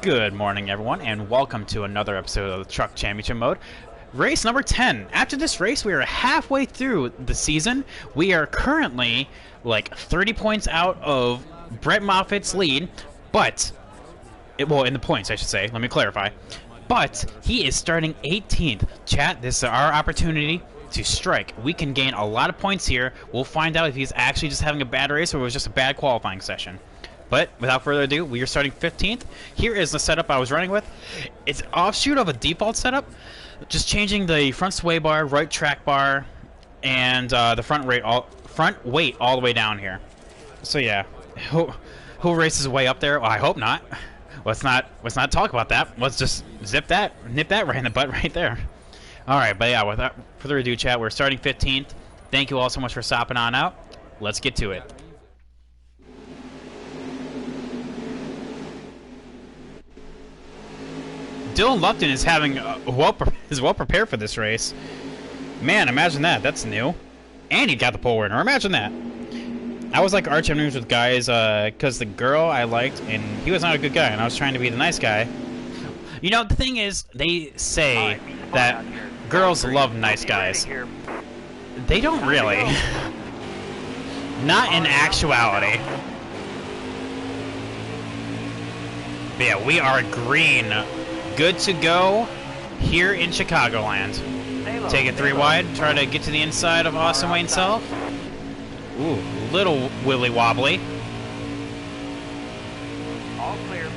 Good morning, everyone, and welcome to another episode of the Truck Championship Mode. Race number 10. After this race, we are halfway through the season. We are currently like 30 points out of Brett Moffitt's lead, but... well, in the points, I should say. Let me clarify. But he is starting 18th. Chat, this is our opportunity to strike. We can gain a lot of points here. We'll find out if he's actually just having a bad race or it was just a bad qualifying session. But without further ado, we are starting 15th. Here is the setup I was running with. It's an offshoot of a default setup. Just changing the front sway bar, right track bar, and the front weight all the way down here. So yeah, who races way up there? Well, I hope not. Let's not talk about that. Let's just nip that right in the butt right there. All right, but yeah, without further ado, chat, we're starting 15th. Thank you all so much for stopping on out. Let's get to it. Dylan Lupton is well prepared for this race. Man, imagine that. That's new. And he got the pole winner. Imagine that. I was like arch enemies with guys because the girl I liked, and he was not a good guy, and I was trying to be the nice guy. You know, the thing is, they say that girls love nice guys. They don't really. Not in actuality. But yeah, we are green. Good to go here in Chicagoland. Take it 3 wide, try to get to the inside of Austin Wayne Self. Ooh, little willy wobbly. All clear.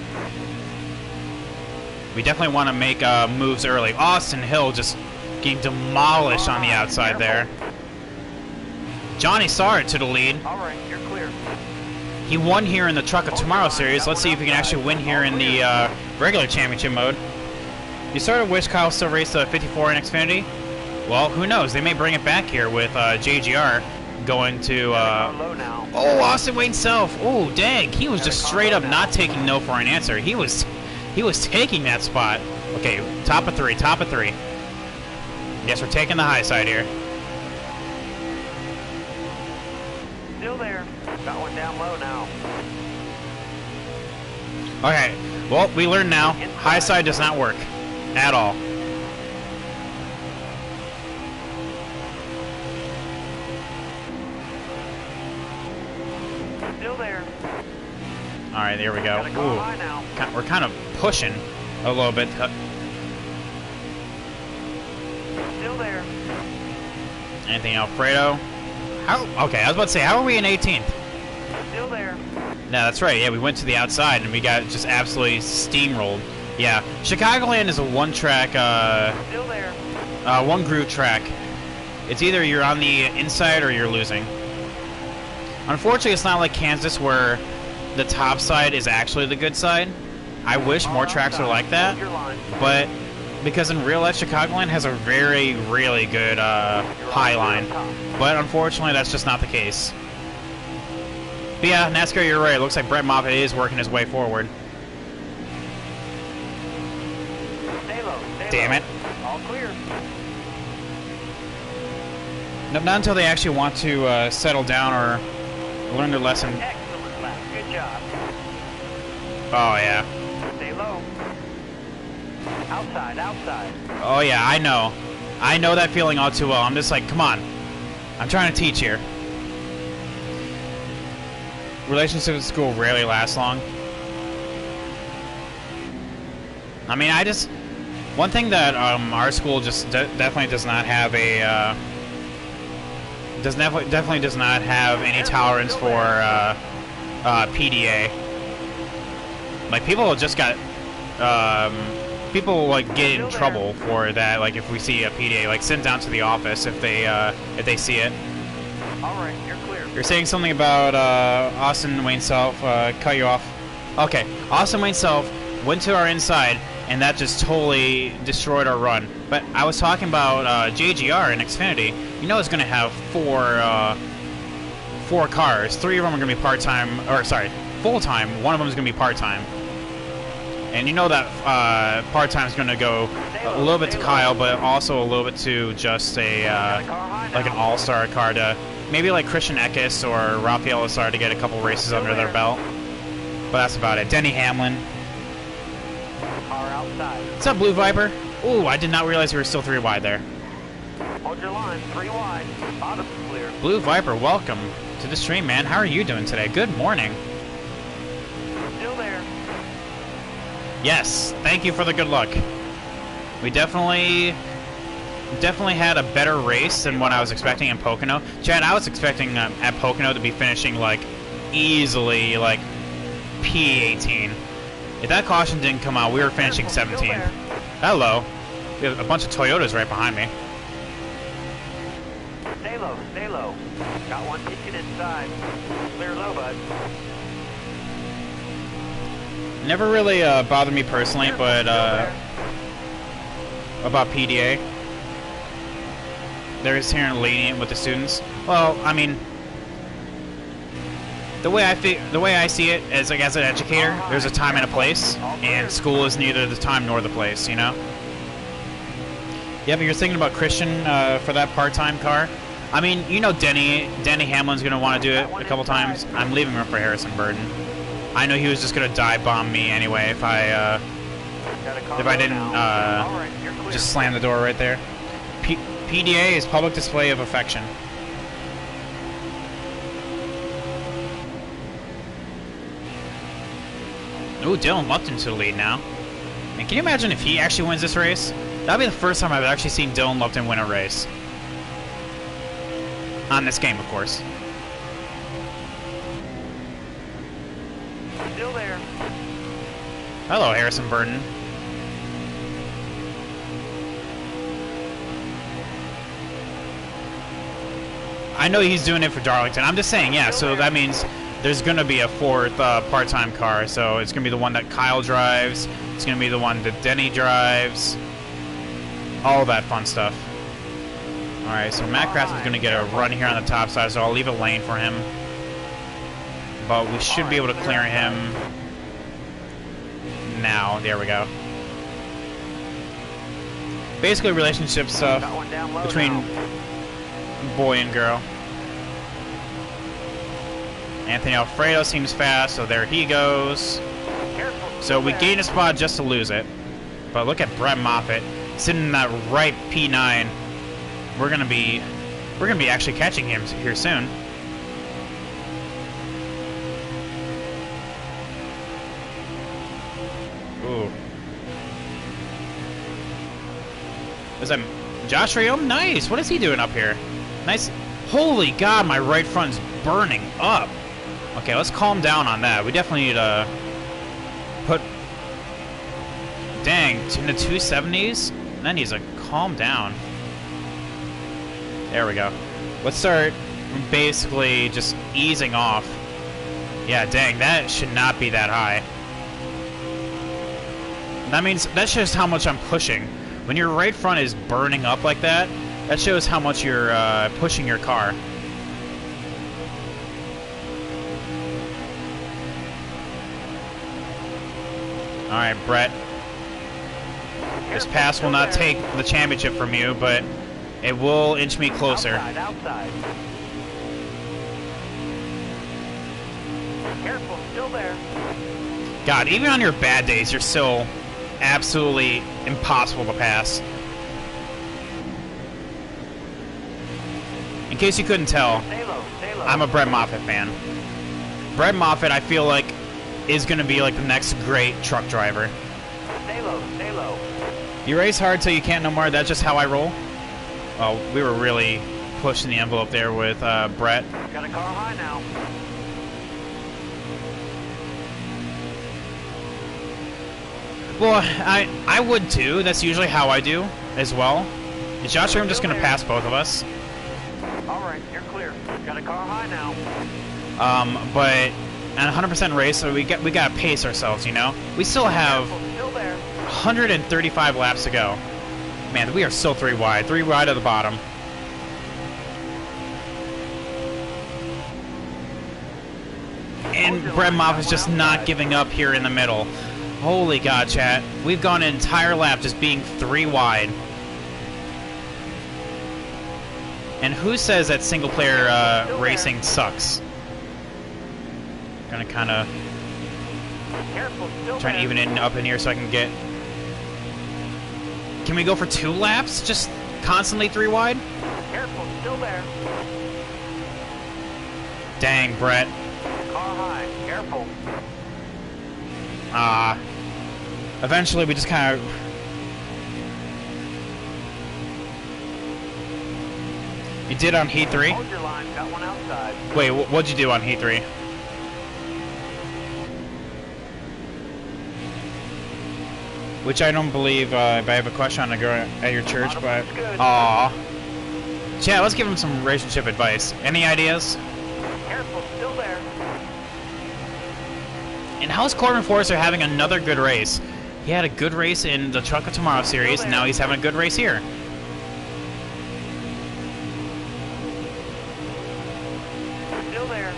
We definitely want to make moves early. Austin Hill just getting demolished on the outside there. Johnny Sarr to the lead. All right, you're clear. He won here in the Truck of Tomorrow series. Let's see if he can actually win here in the regular championship mode. You sort of wish Kyle still raced the 54 in Xfinity. Well, who knows? They may bring it back here with JGR going to... oh, Austin Wayne Self. Oh, dang. He was just straight up not taking no for an answer. He was taking that spot. Okay, top of 3, top of 3. Yes, we're taking the high side here. Still there. Got one down low now. Okay, well, we learned now. High side does not work. At all. Still there. All right, there we go. Ooh, we're kind of pushing a little bit. Still there. Anything, Alfredo? Okay, I was about to say, how are we in 18th? Still there. No, that's right. Yeah, we went to the outside and we got just absolutely steamrolled. Yeah, Chicagoland is a one-track, Still there. one groove track. It's either you're on the inside or you're losing. Unfortunately, it's not like Kansas where the top side is actually the good side. I wish more tracks were like that, but because in real life, Chicagoland has a very, really good high line. But unfortunately, that's just not the case. But yeah, NASCAR, you're right. It looks like Brett Moffitt is working his way forward. Damn it. All clear. Not until they actually want to settle down or learn their lesson. Excellent lap. Good job. Oh, yeah. Stay low. Outside, outside. Oh, yeah, I know. I know that feeling all too well. I'm just like, come on. I'm trying to teach here. Relationships at school rarely last long. I mean, one thing that our school just definitely does not have a definitely does not have any tolerance for PDA. Like people just got people like get in trouble for that. Like if we see a PDA, like sent down to the office if they see it. All right, you're clear. You're saying something about Austin Wayne Self. Cut you off. Okay, Austin Wayne Self went to our inside. And that just totally destroyed our run. But I was talking about JGR in Xfinity. You know it's going to have four cars. 3 of them are going to be part-time, or sorry, full-time. 1 of them is going to be part-time. And you know that part-time is going to go a little bit to Kyle, but also a little bit to just a like an all-star car to maybe like Christian Eckes or Rafael Lazar to get a couple races under their belt. But that's about it. Denny Hamlin. Car outside. What's up, Blue Viper? Ooh, I did not realize we were still 3 wide there. Hold your line, 3 wide. Bottom's clear. Blue Viper, welcome to the stream, man. How are you doing today? Good morning. Still there. Yes, thank you for the good luck. We definitely had a better race than what I was expecting in Pocono. Chad, I was expecting at Pocono to be finishing like easily like P18. If that caution didn't come out, we were finishing 17th. Hello. We have a bunch of Toyotas right behind me. Stay low, stay low. Got one ticket inside. Clear low, bud. Never really bothered me personally, but about PDA. They're just here and lenient with the students. Well, I mean, the way I see it is like as an educator, there's a time and a place, and school is neither the time nor the place, you know? Yeah, but you're thinking about Christian for that part-time car? I mean, you know Denny Hamlin's gonna want to do it a couple times. I'm leaving him for Harrison Burden. I know he was just gonna dive bomb me anyway if I didn't just slam the door right there. PDA is public display of affection. Ooh, Dylan Lupton to the lead now. And can you imagine if he actually wins this race? That'd be the first time I've actually seen Dylan Lupton win a race. On this game, of course. Still there. Hello, Harrison Burton. I know he's doing it for Darlington. I'm just saying, yeah, so that means there's going to be a 4th part-time car. So it's going to be the one that Kyle drives. It's going to be the one that Denny drives. All that fun stuff. Alright, so Matt Kraft is going to get a run here on the top side, so I'll leave a lane for him. But we should be able to clear him now. There we go. Basically relationship stuff between boy and girl. Anthony Alfredo seems fast, so there he goes. So we gain a spot just to lose it. But look at Brett Moffitt sitting in that right P9. We're gonna be actually catching him here soon. Ooh. Is that Josh Rayom? Nice. What is he doing up here? Nice. Holy God, my right front's burning up. Okay, let's calm down on that. We definitely need to put... Dang, in the 270s? That needs to calm down. There we go. Let's start basically just easing off. Yeah, dang, that should not be that high. That means, that shows how much I'm pushing. When your right front is burning up like that, that shows how much you're pushing your car. Alright, Brett. This pass will not take the championship from you, but it will inch me closer. Outside. Careful, still there. God, even on your bad days, you're still absolutely impossible to pass. In case you couldn't tell, Stay low, stay low. I'm a Brett Moffitt fan. Brett Moffitt, I feel like, is going to be like the next great truck driver. Stay low, stay low. You race hard till you can't no more. That's just how I roll. Oh, we were really pushing the envelope there with Brett. Got a car high now. Well, I would too. That's usually how I do as well. Is Josh Room just going to pass both of us? Alright, you're clear. Got a car high now. But at 100% race, so we got to pace ourselves, you know? We still have Still there. 135 laps to go. Man, we are still 3 wide. 3 wide at the bottom. And Brett Moff is just not giving up here in the middle. Holy God, chat. We've gone an entire lap just being 3 wide. And who says that single-player racing sucks? Gonna kind of Careful, still Trying to there. even it up in here so I can get... Can we go for 2 laps? Just constantly 3 wide? Careful, still there. Dang, Brett. Car high, careful. Eventually we just kind of... You did on Heat 3? Hold your line, got one outside. Wait, what'd you do on Heat 3? Which I don't believe, if I have a question on a girl at your church, but... Aww. Yeah, let's give him some relationship advice. Any ideas? Careful, still there. And how's Corbin Forrester having another good race? He had a good race in the Truck of Tomorrow series, and now he's having a good race here. Still there.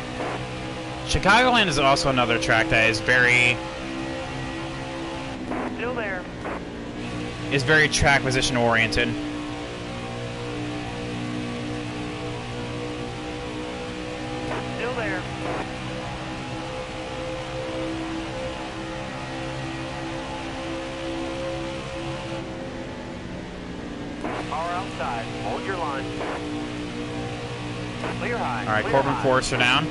Chicagoland is also another track that is very Still there. track position oriented. Still there. Car outside. Hold your line. Clear high. All right, clear Corbin high. Forrester down.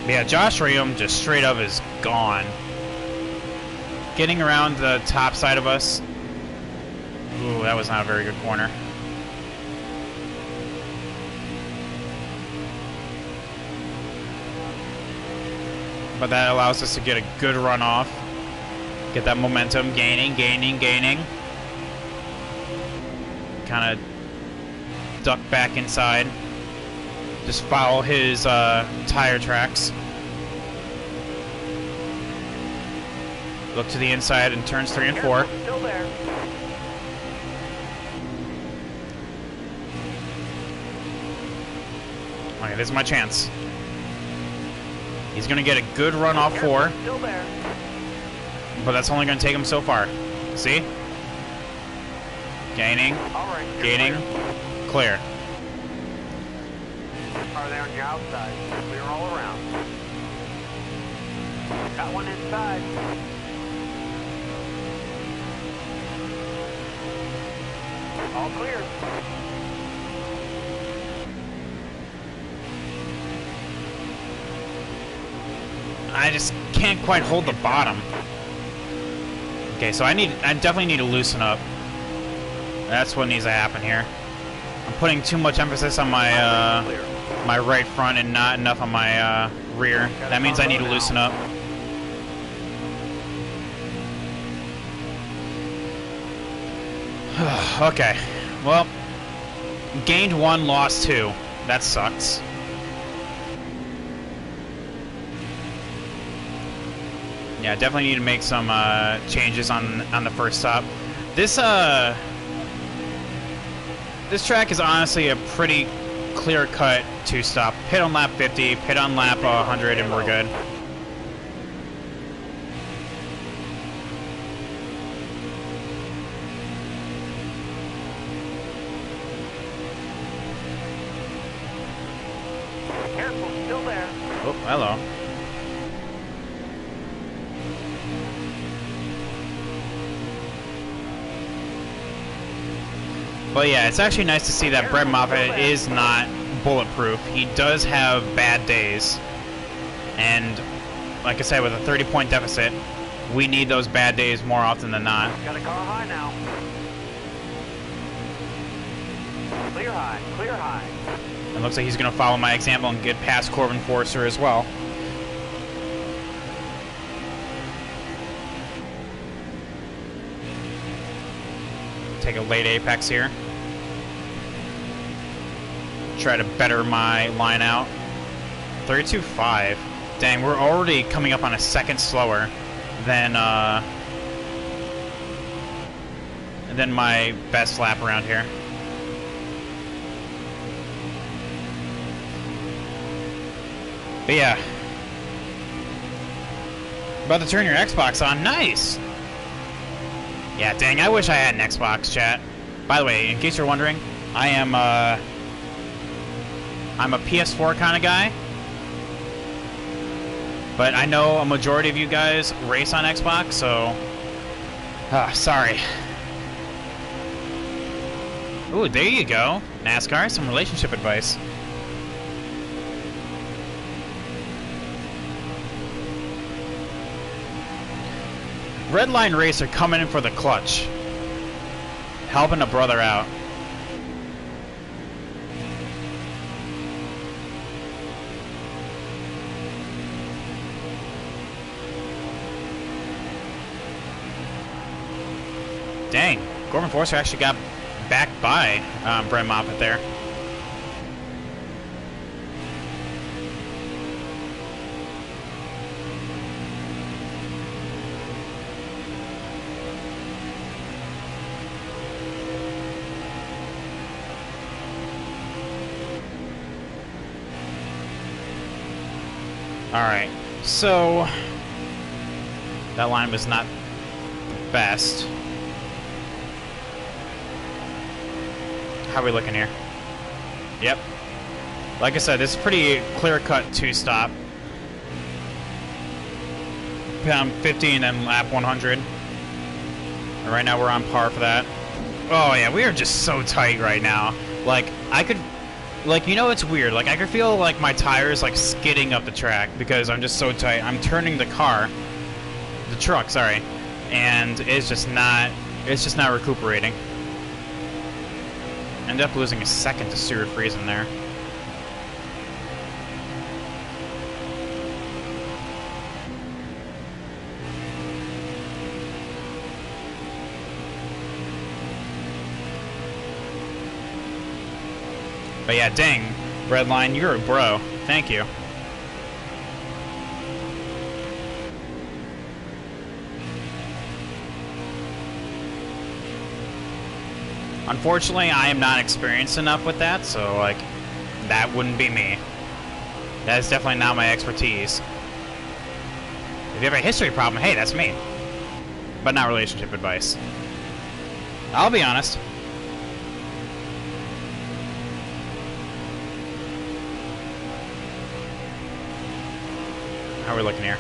Yeah, Josh Ream just straight up is gone. Getting around the top side of us. Ooh, that was not a very good corner. But that allows us to get a good run off. Get that momentum, gaining. Kind of duck back inside. Just follow his tire tracks. Look to the inside in turns 3 and 4. Careful, still there. Okay, this is my chance. He's gonna get a good run off 4, Still there. but that's only gonna take him so far. See? Gaining, All right. you're gaining, clear. Are they on your outside? Clear all around. Got one inside. All clear. I just can't quite hold the bottom. Okay, so I definitely need to loosen up. That's what needs to happen here. I'm putting too much emphasis on my my right front and not enough on my rear. That means I need to loosen up. Okay, well, gained 1, lost 2. That sucks. Yeah, definitely need to make some changes on the first stop. This track is honestly a pretty clear-cut 2-stop. Pit on lap 50, pit on lap 100, and we're good. Careful, still there. Oh, hello. But yeah, it's actually nice to see that Brett Moffitt is not bulletproof. He does have bad days. And like I said, with a 30-point deficit, we need those bad days more often than not. Got a car high now. Clear high, clear high. It looks like he's going to follow my example and get past Corbin Forrester as well. Take a late apex here. Try to better my line out. 32.5. Dang, we're already coming up on a second slower than my best lap around here. But yeah. About to turn your Xbox on. Nice! Yeah, dang, I wish I had an Xbox, chat. By the way, in case you're wondering, I'm a PS4 kind of guy. But I know a majority of you guys race on Xbox, so... sorry. Ooh, there you go. NASCAR, some relationship advice. Redline Racer coming in for the clutch. Helping a brother out. Dang, Gorman Forster actually got backed by Brent Moffitt there. Alright, so that line was not the best. How are we looking here? Yep. Like I said, this is pretty clear-cut two-stop. Pound 50 and then lap 100. And right now we're on par for that. Oh yeah, we are just so tight right now. Like, I could... Like, you know, it's weird. Like, I could feel, like, my tires, like, skidding up the track because I'm just so tight. I'm turning the truck, sorry. And it's just not recuperating. Ended up losing a second to Stuart Friesen there. But yeah, dang, Redline, you're a bro. Thank you. Unfortunately, I am not experienced enough with that, so, like, that wouldn't be me. That is definitely not my expertise. If you have a history problem, hey, that's me. But not relationship advice. I'll be honest. How are we looking here?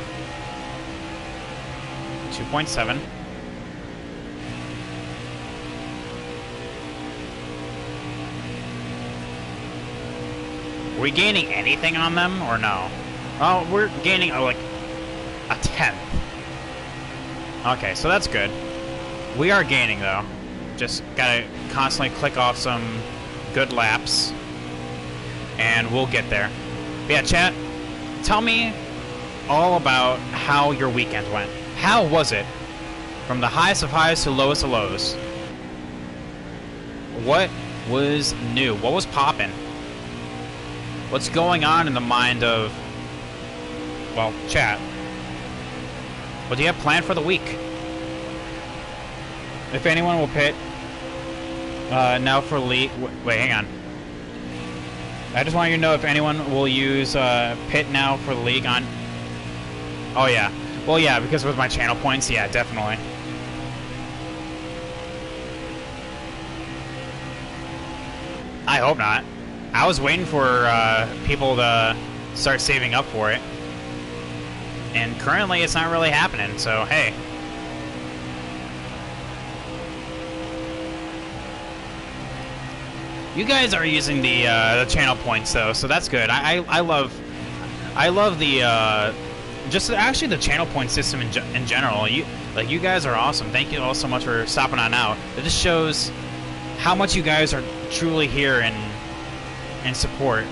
2.7. Are we gaining anything on them, or no? Oh, we're gaining, like, a tenth. Okay, so that's good. We are gaining, though. Just gotta constantly click off some good laps, and we'll get there. But yeah, chat, tell me all about how your weekend went. How was it? From the highest of highs to lowest of lows. What was new? What was poppin'? What's going on in the mind of, well, chat? What do you have planned for the week? If anyone will pit now for league. Wait, hang on. I just want you to know if anyone will use pit now for the league on. Oh yeah. Well, yeah, because with my channel points, yeah, definitely. I hope not. I was waiting for people to start saving up for it. And currently it's not really happening, so hey. You guys are using the channel points though, so that's good. I love the just actually the channel point system in general. You guys are awesome. Thank you all so much for stopping on out. It just shows how much you guys are truly here and support.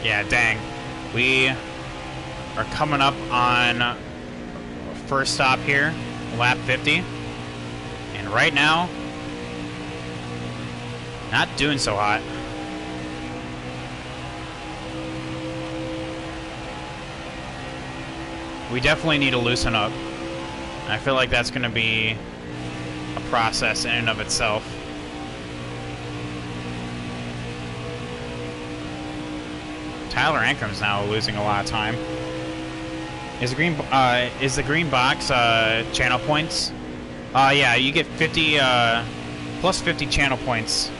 Yeah, dang. We are coming up on first stop here, lap 50. And right now, not doing so hot. We definitely need to loosen up. I feel like that's going to be a process in and of itself. Tyler Ankram's now losing a lot of time. Is the green box channel points? Yeah, you get 50 plus 50 channel points.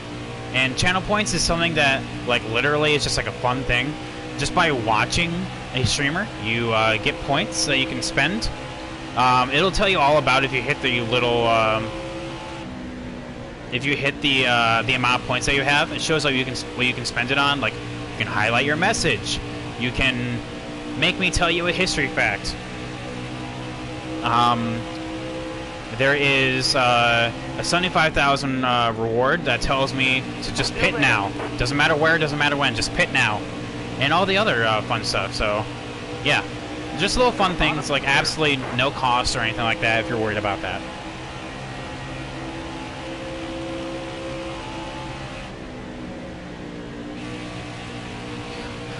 And channel points is something that, like, literally is just like a fun thing. Just by watching a streamer, you get points that you can spend. It'll tell you all about if you hit the little if you hit the amount of points that you have. It shows what you can spend it on. Like, you can highlight your message. You can make me tell you a history fact. There is a 75,000 reward that tells me to just pit now. Doesn't matter where, doesn't matter when, just pit now. And all the other fun stuff, so yeah. Just little fun things, like absolutely no cost or anything like that if you're worried about that.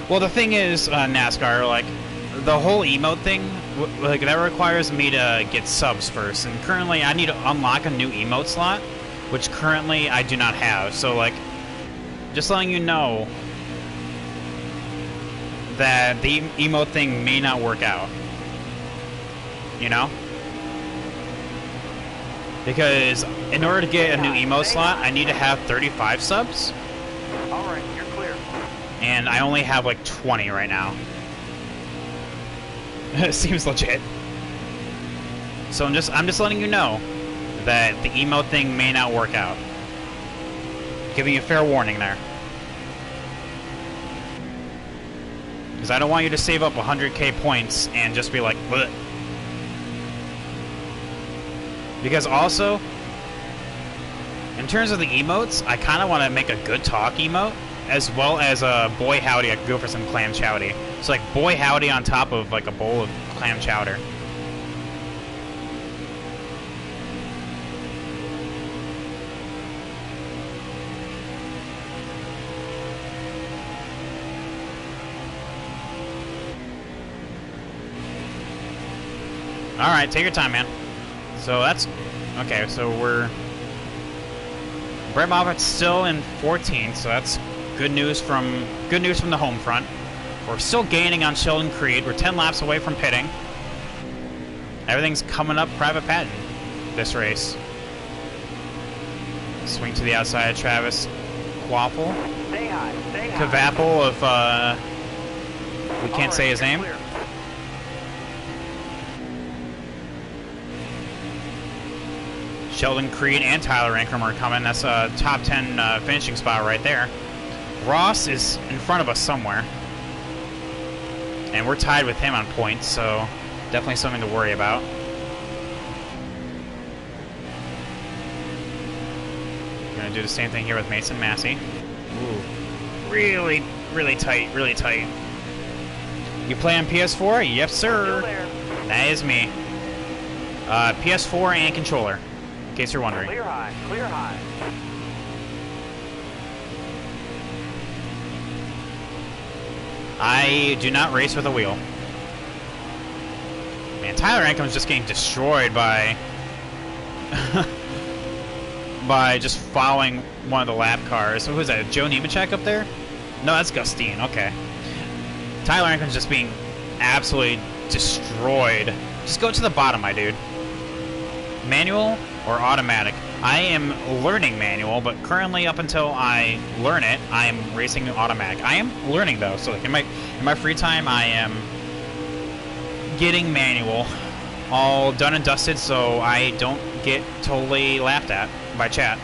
Well, the thing is, NASCAR, like, the whole emote thing, like, that requires me to get subs first, and currently I need to unlock a new emote slot, which currently I do not have, so, like, just letting you know that the emote thing may not work out, you know? Because in order to get a new emote slot, I need to have 35 subs. Alright, you're clear. And I only have like 20 right now. It seems legit. So I'm just letting you know that the emote thing may not work out. Giving you a fair warning there. Because I don't want you to save up 100k points and just be like, bleh. Because also, in terms of the emotes, I kind of want to make a good talk emote, as well as a boy howdy. I could go for some clam chowdy. So like boy howdy on top of like a bowl of clam chowder. Alright, take your time, man. So that's... Okay, so we're... Brett Moffitt's still in 14th, so that's good news from the home front. We're still gaining on Sheldon Creed. We're 10 laps away from pitting. Everything's coming up Private Patton this race. Swing to the outside of Travis Quaffle. Stay high, stay high. Cavapple of, we can't say his name. Clear. Sheldon Creed and Tyler Ankrum are coming. That's a top 10 finishing spot right there. Ross is in front of us somewhere. And we're tied with him on points, so definitely something to worry about. Gonna do the same thing here with Mason Massey. Ooh. Really, really tight, really tight. You play on PS4? Yes, sir. Still there. That is me. PS4 and controller, in case you're wondering. Clear high, clear high. I do not race with a wheel. Man, Tyler Ankrum's just getting destroyed by by just following one of the lap cars. So who's that? Joe Nemechek up there? No, that's Gustine. Okay. Tyler Ankrum's just being absolutely destroyed. Just go to the bottom, my dude. Manual or automatic? I am learning manual, but currently, up until I learn it, I am racing automatic. I am learning though, so like in my free time, I am getting manual, all done and dusted, so I don't get totally laughed at by chat.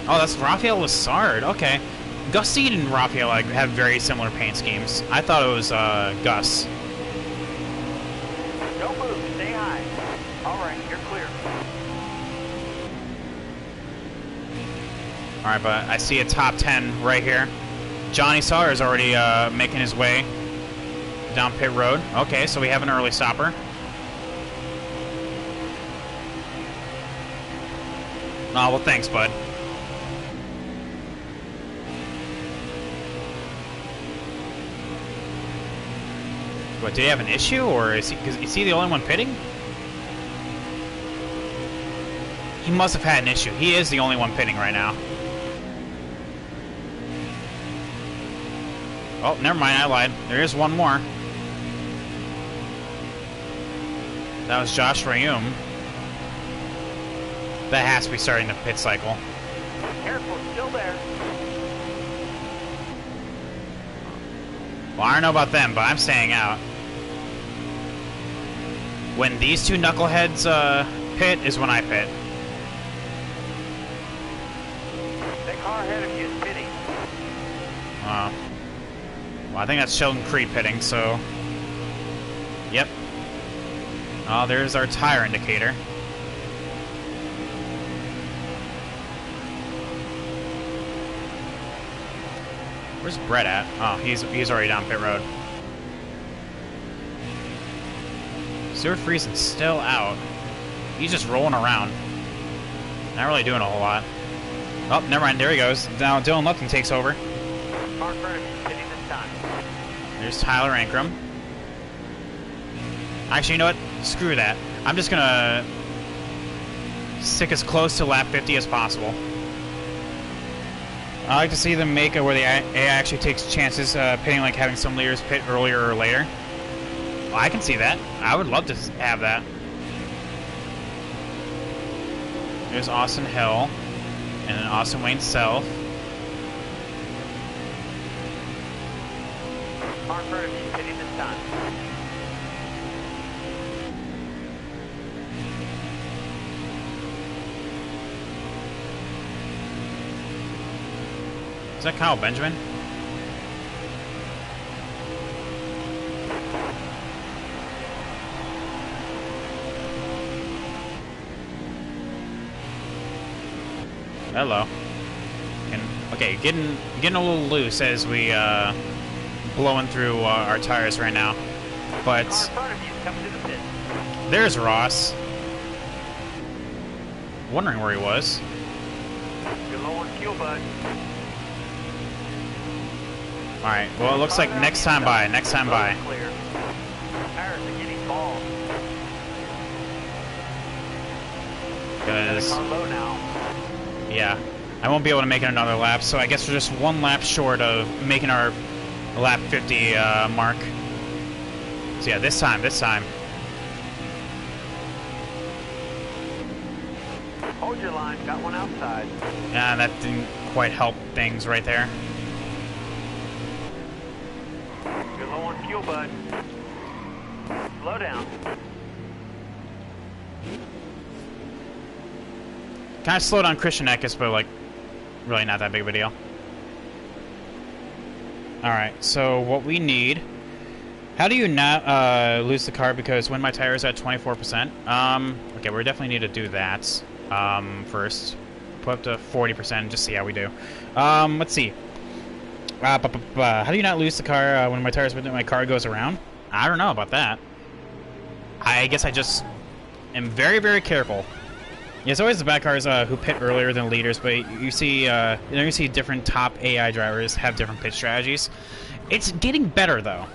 Oh, that's Rafael Lessard. Okay, Gustine and Rafael like have very similar paint schemes. I thought it was Gus. Don't move, stay high. Alright, you're clear. Alright, but I see a top 10 right here. Johnny Sawyer's already making his way down pit road. Okay, so we have an early stopper. Oh, well, thanks, bud. What, did he have an issue, or is he the only one pitting? He must have had an issue. He is the only one pitting right now. Oh, never mind, I lied. There is one more. That was Josh Rayum. That has to be starting the pit cycle. Careful, still there. Well, I don't know about them, but I'm staying out. When these two knuckleheads pit is when I pit. That car ahead of you is pitting. Well, I think that's Sheldon Creed pitting, so... Yep. Oh, there's our tire indicator. Where's Brett at? Oh, he's already down pit road. Stuart Friesen's still out. He's just rolling around. Not really doing a whole lot. Oh, never mind. There he goes. Now Dylan Lupton takes over. Car in front of you is pitting this time. There's Tyler Ankrum. Actually, you know what? Screw that. I'm just gonna stick as close to lap 50 as possible. I like to see them make it where the AI actually takes chances, pitting, like having some leaders pit earlier or later. Well, I can see that. I would love to have that. There's Austin Hill, and then Austin Wayne Self. Car in front of you is pitting this time. Is that Kyle Benjamin? Hello. Okay, getting a little loose as we blowing through our tires right now. But Car in front of you is coming to the pit. there's Ross. Wondering where he was. You're low on fuel, bud. Alright, well it looks like next time by. Road clear. Tires are getting bald. Because, Car low now. yeah, I won't be able to make it another lap, so I guess we're just one lap short of making our lap 50 mark. So yeah, this time. Hold your line, got one outside. Yeah, that didn't quite help things right there. You're low on fuel, bud. Slow down. Kind of slowed on Christian Eckes, but like, really not that big of a deal. Alright, so what we need... How do you not lose the car? Because when my tire is at 24%? Okay, we definitely need to do that first. Put up to 40% and just see how we do. Let's see. How do you not lose the car when my car goes around? I don't know about that. I guess I just am very, very careful. Yeah, it's always the bad cars who pit earlier than leaders, but you see, you see different top AI drivers have different pit strategies. It's getting better though.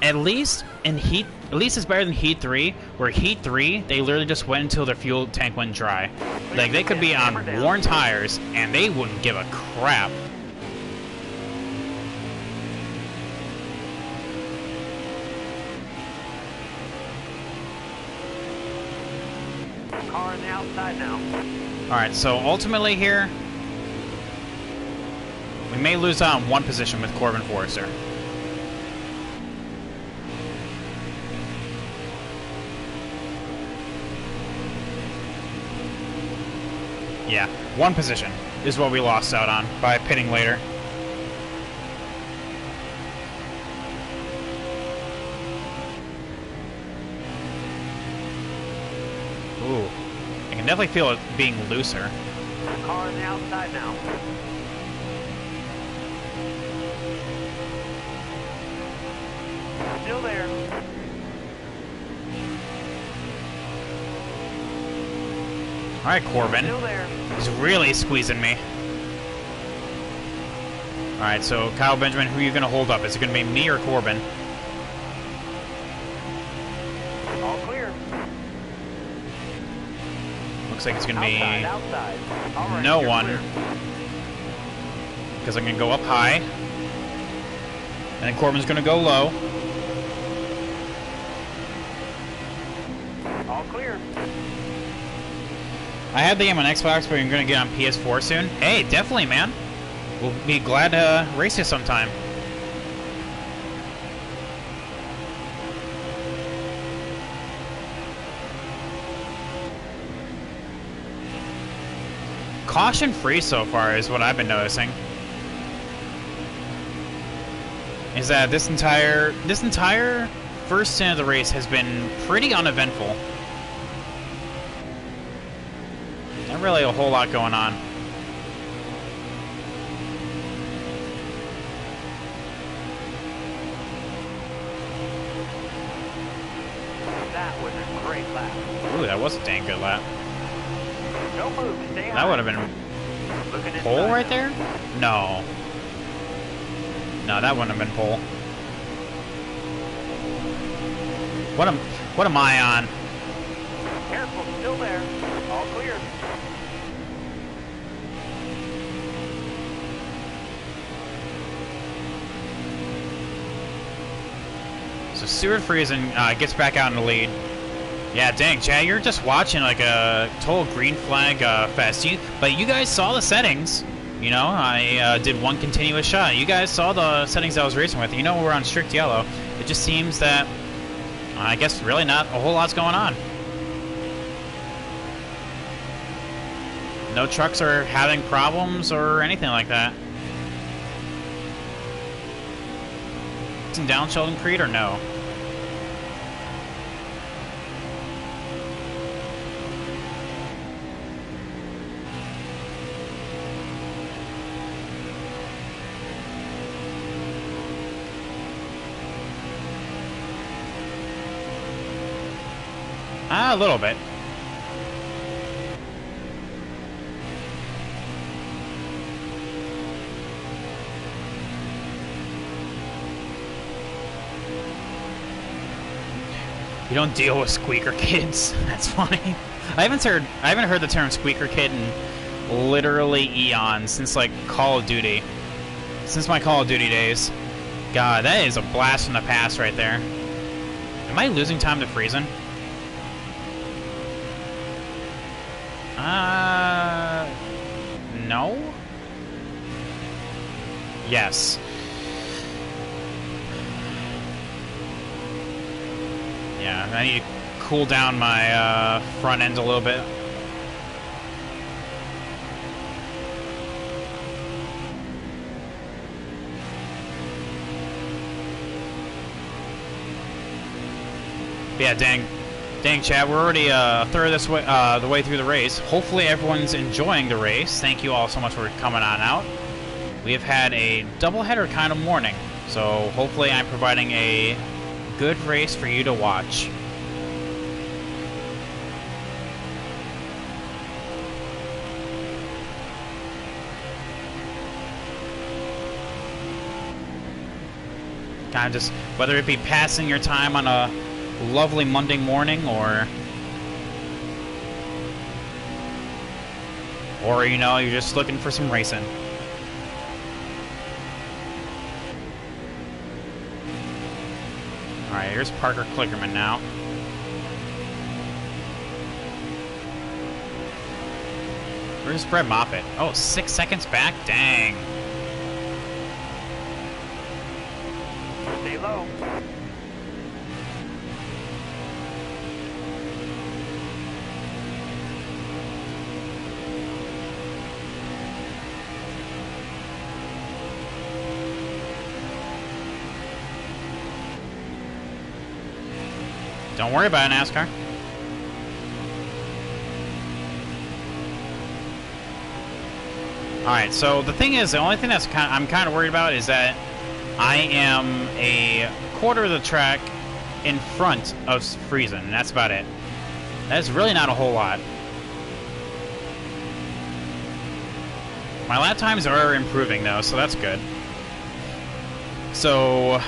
At least it's better than Heat 3, where Heat 3 they literally just went until their fuel tank went dry. Like they could be on worn tires and they wouldn't give a crap. Car on the outside now. Alright, so ultimately here, we may lose out on one position with Corbin Forrester. Yeah, one position is what we lost out on by pitting later. Ooh, I can definitely feel it being looser. Car on the outside now. Still there. Alright, Corbin. Still there. He's really squeezing me. Alright, so Kyle Benjamin, who are you going to hold up? Is it going to be me or Corbin? Looks like it's going to be Outside. All right, no you're one. clear. Because I'm going to go up high. And then Corbin's going to go low. All clear. I had the game on Xbox, but I'm going to get on PS4 soon. Hey, definitely, man. We'll be glad to race you sometime. Caution free so far is what I've been noticing. Is that this entire first stint of the race has been pretty uneventful. Not really a whole lot going on. That was a great lap. Ooh, that was a dang good lap. No move. Stay high. That would have been Looking inside pole right now. there? No. No, that wouldn't have been pole. What am I on? Careful, still there. All clear. So Stuart Friesen gets back out in the lead. Yeah, dang, Chad, you're just watching like a total green flag fest. But you guys saw the settings. You know, I did one continuous shot. You guys saw the settings I was racing with. You know we're on strict yellow. It just seems that, I guess, really not a whole lot's going on. No trucks are having problems or anything like that. Down Sheldon Creed or no? A little bit. You don't deal with squeaker kids. That's funny. I haven't heard the term squeaker kid in literally eons, since like Call of Duty. Since my Call of Duty days. God, that is a blast from the past right there. Am I losing time to Friesen? No? Yes. Yeah, I need to cool down my front end a little bit. Yeah, dang, Chad, we're already a third of the way through the race. Hopefully everyone's enjoying the race. Thank you all so much for coming on out. We have had a doubleheader kind of morning, so hopefully I'm providing a good race for you to watch. Kind of just, whether it be passing your time on a lovely Monday morning or you know, you're just looking for some racing. Alright, here's Parker Klickerman now. Where's Brett Moffitt? Oh, 6 seconds back? Dang. Stay low. Don't worry about it, NASCAR. Alright, so the thing is, the only thing I'm kind of worried about is that I am a quarter of the track in front of Friesen, and that's about it. That's really not a whole lot. My lap times are improving, though, so that's good. So,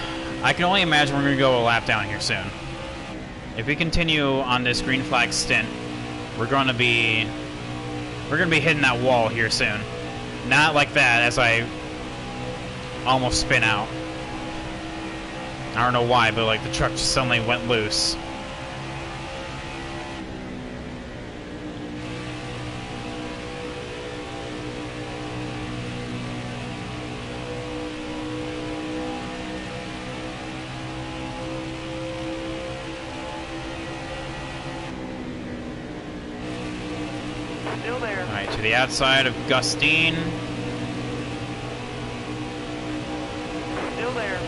I can only imagine we're going to go a lap down here soon. If we continue on this green flag stint, we're gonna be hitting that wall here soon. Not like that, as I almost spin out. I don't know why, but like the truck just suddenly went loose. Still there. Alright, to the outside of Gustine. Still there.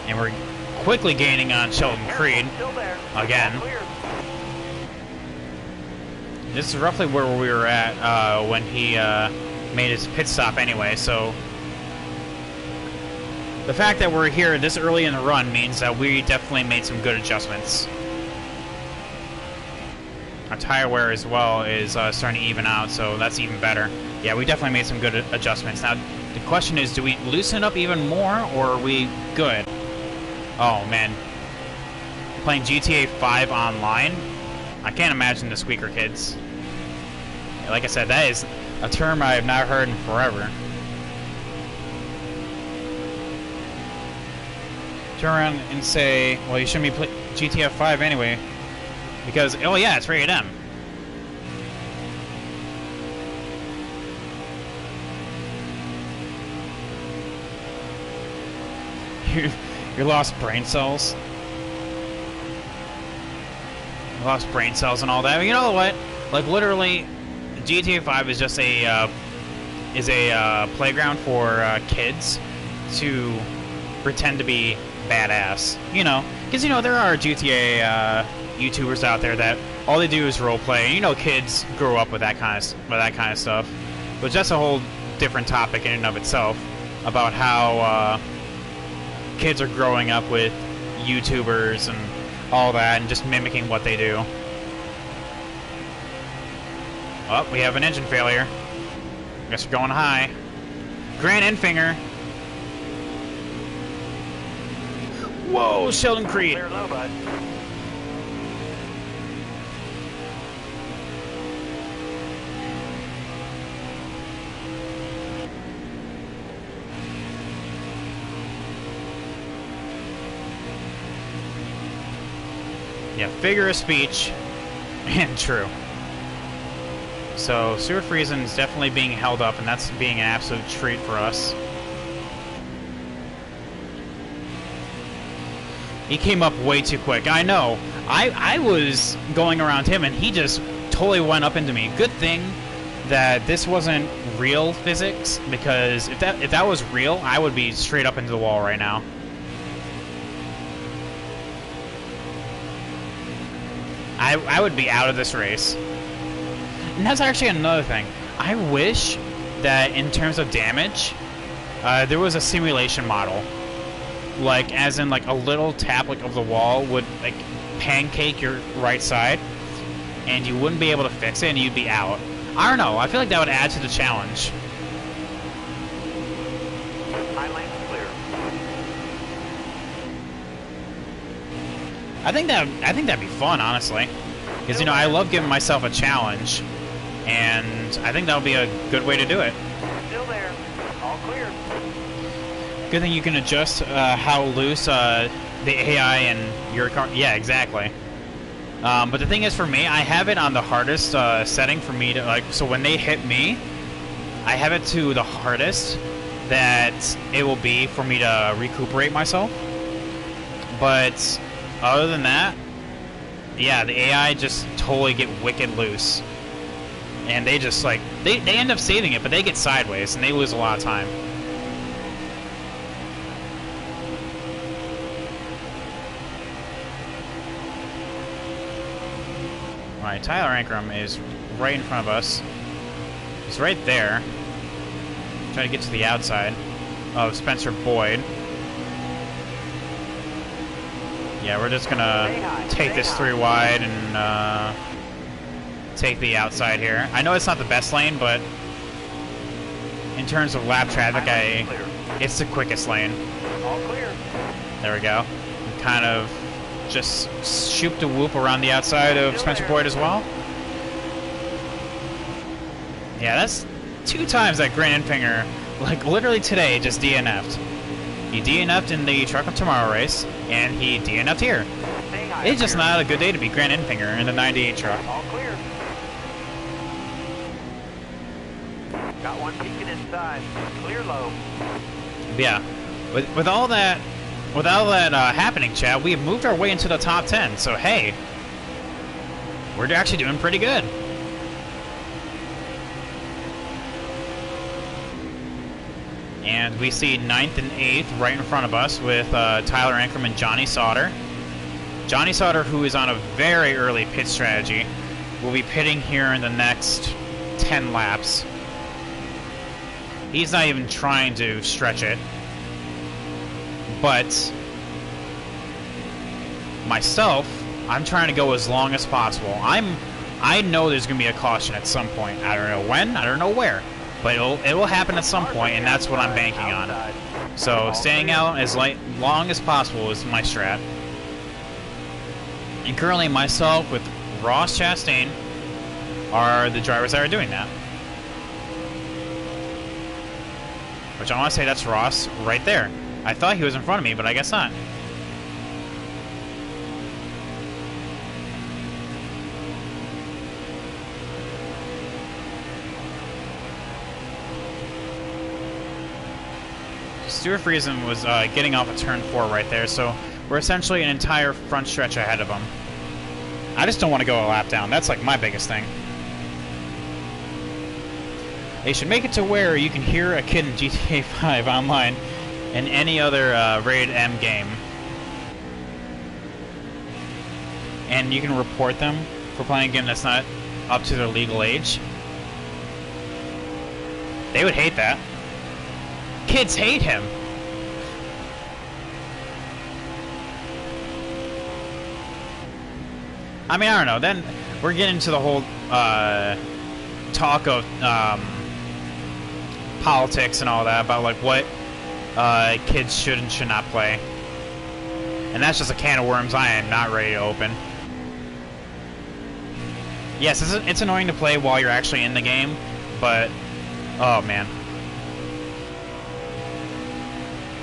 And we're quickly gaining on Sheldon Creed Still there. again. All clear. This is roughly where we were at when he made his pit stop anyway, so the fact that we're here this early in the run means that we definitely made some good adjustments. Our tire wear as well is starting to even out, so that's even better. Yeah, we definitely made some good adjustments. Now, the question is, do we loosen up even more, or are we good? Oh, man. Playing GTA 5 online? I can't imagine the squeaker kids. Like I said, that is a term I have not heard in forever. Turn around and say, well, you shouldn't be playing GTA 5 anyway. Because, oh yeah, it's rated M. You lost brain cells. You lost brain cells and all that. You know what? Like literally, GTA 5 is just a playground for kids to pretend to be badass. You know, because you know there are GTA YouTubers out there that all they do is roleplay. You know, kids grow up with that kind of stuff. But that's a whole different topic in and of itself about how kids are growing up with YouTubers and all that, and just mimicking what they do. Oh, we have an engine failure. Guess we're going high. Grand Enfinger. Whoa, Sheldon Creed. Clear low, bud. Yeah, figure of speech, and true. So, Stuart Friesen is definitely being held up, and that's being an absolute treat for us. He came up way too quick. I know. I was going around him, and he just totally went up into me. Good thing that this wasn't real physics, because if that was real, I would be straight up into the wall right now. I would be out of this race. And that's actually another thing. I wish that in terms of damage, there was a simulation model. Like, as in, like, a little tap like of the wall would, like, pancake your right side, and you wouldn't be able to fix it, and you'd be out. I don't know. I feel like that would add to the challenge. High lane clear. I think that'd be fun, honestly, because you know I love giving myself a challenge, and I think that would be a good way to do it. Still there. All clear. Good thing you can adjust how loose the AI in your car. Yeah, exactly. But the thing is, for me, I have it on the hardest setting for me to like. So when they hit me, I have it to the hardest that it will be for me to recuperate myself. But other than that, yeah, the AI just totally get wicked loose. And they just, like, they end up saving it, but they get sideways, and they lose a lot of time. Alright, Tyler Ankrum is right in front of us. He's right there. Trying to get to the outside of Spencer Boyd. Yeah, we're just gonna take this 3 wide and take the outside here. I know it's not the best lane, but in terms of lap traffic, it's the quickest lane. All clear. There we go. Kind of just shoot the whoop around the outside of Spencer Boyd as well. Yeah, that's 2 times that Grant Enfinger, like literally today, just DNF'd. He DNF'd in the Truck of Tomorrow race, and he DNF'd here. It's just not a good day to be Grant Enfinger in the 98 truck. All clear. Got one peeking inside. Clear low. Yeah, with all that happening, Chad, we have moved our way into the top 10. So hey, we're actually doing pretty good. And we see 9th and 8th right in front of us with Tyler Ankrum and Johnny Sauter. Johnny Sauter, who is on a very early pit strategy, will be pitting here in the next 10 laps. He's not even trying to stretch it. But myself, I'm trying to go as long as possible. I know there's going to be a caution at some point. I don't know when, I don't know where. But it will happen at some point, and that's what I'm banking on. So staying out as long as possible is my strat. And currently myself with Ross Chastain are the drivers that are doing that. Which I want to say that's Ross right there. I thought he was in front of me, but I guess not. Stuart Friesen was getting off of turn 4 right there, so we're essentially an entire front stretch ahead of him. I just don't want to go a lap down. That's like my biggest thing. They should make it to where you can hear a kid in GTA 5 online and any other rated M game, and you can report them for playing a game that's not up to their legal age. They would hate that. Kids hate him. I mean, I don't know. Then we're getting into the whole talk of politics and all that about like what kids should and should not play, and that's just a can of worms I am not ready to open. Yes, it's annoying to play while you're actually in the game, but oh man,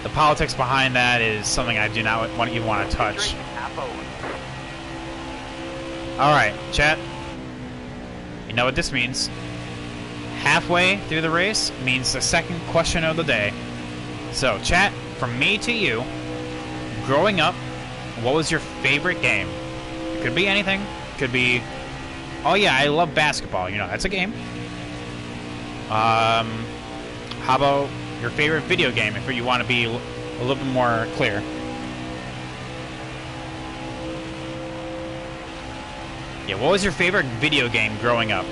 the politics behind that is something I do not even want to touch. Alright, chat. You know what this means. Halfway through the race means the second question of the day. So, chat, from me to you, growing up, what was your favorite game? It could be anything. It could be, oh yeah, I love basketball. You know, that's a game. How about your favorite video game, if you want to be a little bit more clear? Yeah, what was your favorite video game growing up?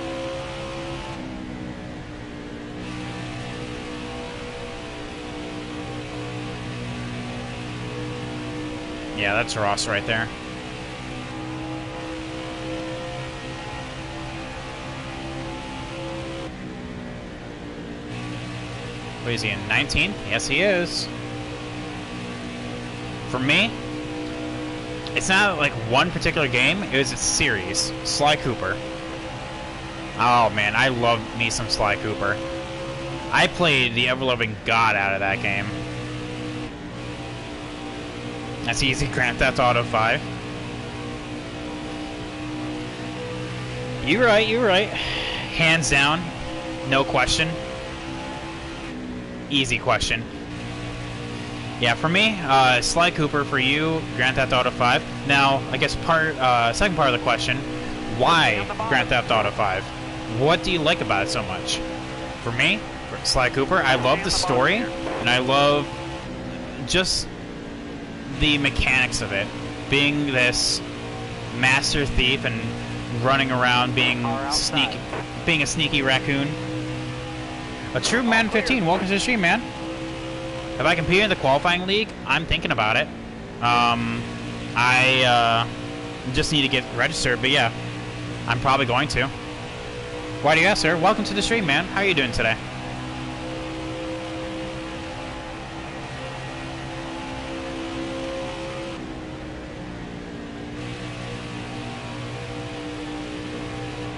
Yeah, that's Ross right there. What is he, in 19? Yes, he is. For me, it's not like one particular game, it was a series. Sly Cooper. Oh man, I love me some Sly Cooper. I played the ever-loving god out of that game. That's easy, Grand Theft Auto 5. You're right, you're right. Hands down, no question. Easy question. Yeah, for me, Sly Cooper. For you, Grand Theft Auto 5. Now, I guess second part of the question, why Grand Theft Auto 5? What do you like about it so much? For me, Sly Cooper, I love the story, and I love just the mechanics of it. Being this master thief and running around being a sneaky raccoon. A true Madden 15, welcome to the stream, man. If I compete in the qualifying league, I'm thinking about it. I just need to get registered, but yeah, I'm probably going to. Why do you ask, sir? Welcome to the stream, man. How are you doing today?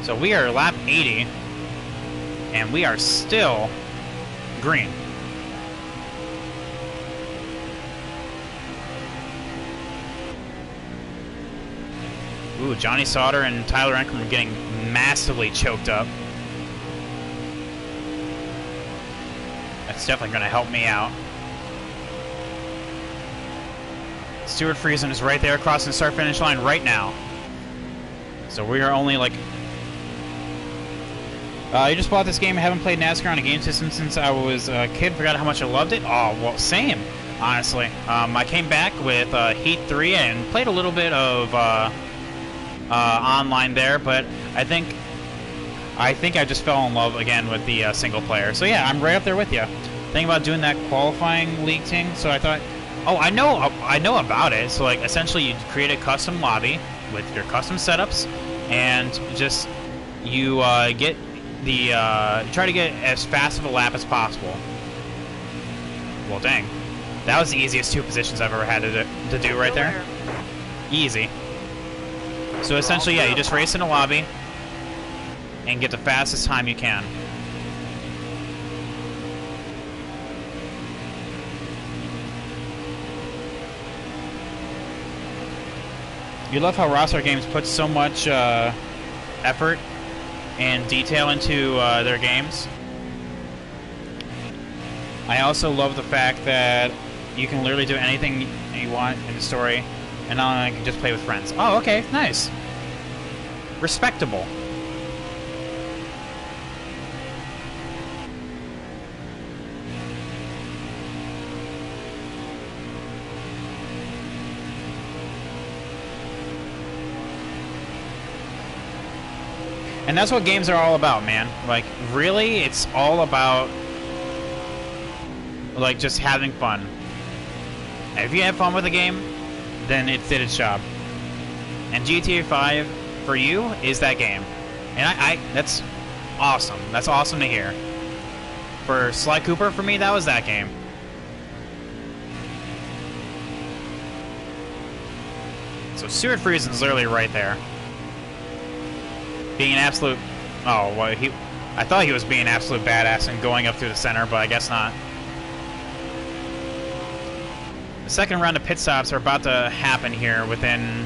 So we are lap 80, and we are still green. Ooh, Johnny Sauter and Tyler Encrum are getting massively choked up. That's definitely going to help me out. Stuart Friesen is right there crossing the start-finish line right now. So we are only like... you just bought this game. I haven't played NASCAR on a game system since I was a kid. Forgot how much I loved it. Oh, well, same, honestly. I came back with Heat 3 and played a little bit of online there, but I think I just fell in love again with the single player. So yeah, I'm right up there with you. Thinking about doing that qualifying league thing, so I thought, oh, I know about it. So like, essentially, you create a custom lobby with your custom setups, and just you get the try to get as fast of a lap as possible. Well, dang, that was the easiest 2 positions I've ever had to do right there. Easy. So essentially, yeah, you just race in a lobby and get the fastest time you can. You love how Rockstar Games puts so much effort and detail into their games. I also love the fact that you can literally do anything you want in the story, and now I can just play with friends. Oh, okay, nice. Respectable. And that's what games are all about, man. Like, really, it's all about, like, just having fun. And if you have fun with a game, then it did its job. And GTA 5, for you, is that game. And that's awesome. That's awesome to hear. For Sly Cooper, for me, that was that game. So Stuart Friesen's literally right there. Being an absolute... Oh, well, I thought he was being an absolute badass and going up through the center, but I guess not. The second round of pit stops are about to happen here within...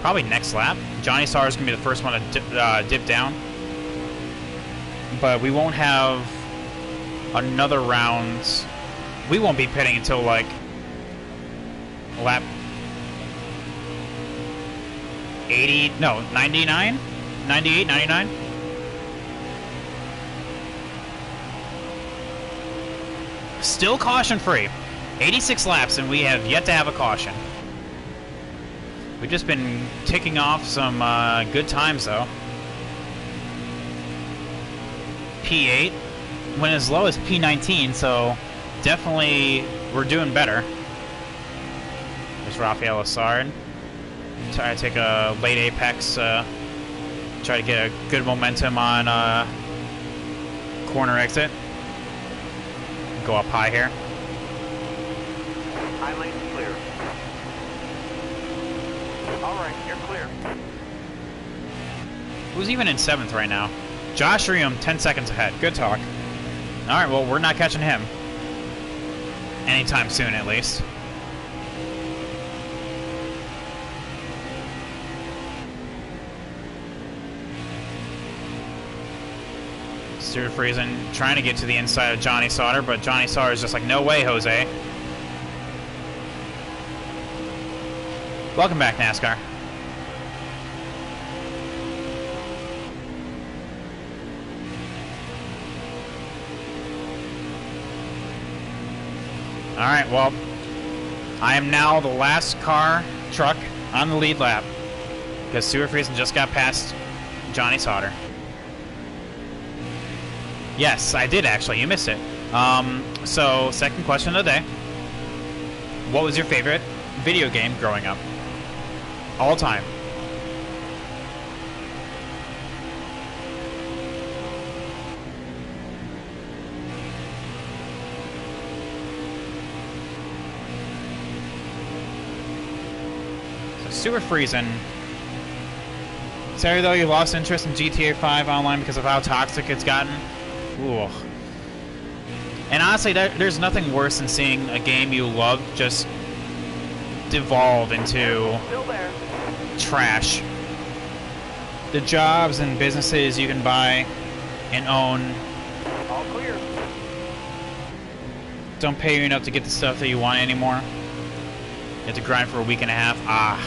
probably next lap. Johnny Sauter is going to be the first one to dip down. But we won't have another round... We won't be pitting until, like, lap... 80, no, 99? 98, 99? Still caution free. 86 laps and we have yet to have a caution. We've just been ticking off some good times though. P8 went as low as P19, so definitely we're doing better. There's Rafael Assard. Try to take a late apex, try to get a good momentum on corner exit. Go up high here. High lane's clear. Alright, you're clear. Who's even in 7th right now? Josh Riem, 10 seconds ahead. Good talk. Alright, well, we're not catching him. Anytime soon, at least. Stuart Friesen trying to get to the inside of Johnny Sauter, but Johnny Sauter is just like, no way, Jose. Welcome back, NASCAR. Alright, well, I am now the last truck on the lead lap, because Stuart Friesen just got past Johnny Sauter. Yes, I did actually. You missed it. So, second question of the day. What was your favorite video game growing up? All time. So, Stuart Friesen Sorry though, you lost interest in GTA 5 online because of how toxic it's gotten. Ooh. And honestly, there's nothing worse than seeing a game you love just devolve into trash. The jobs and businesses you can buy and own All clear. don't pay you enough to get the stuff that you want anymore. You have to grind for a week and a half. Ah.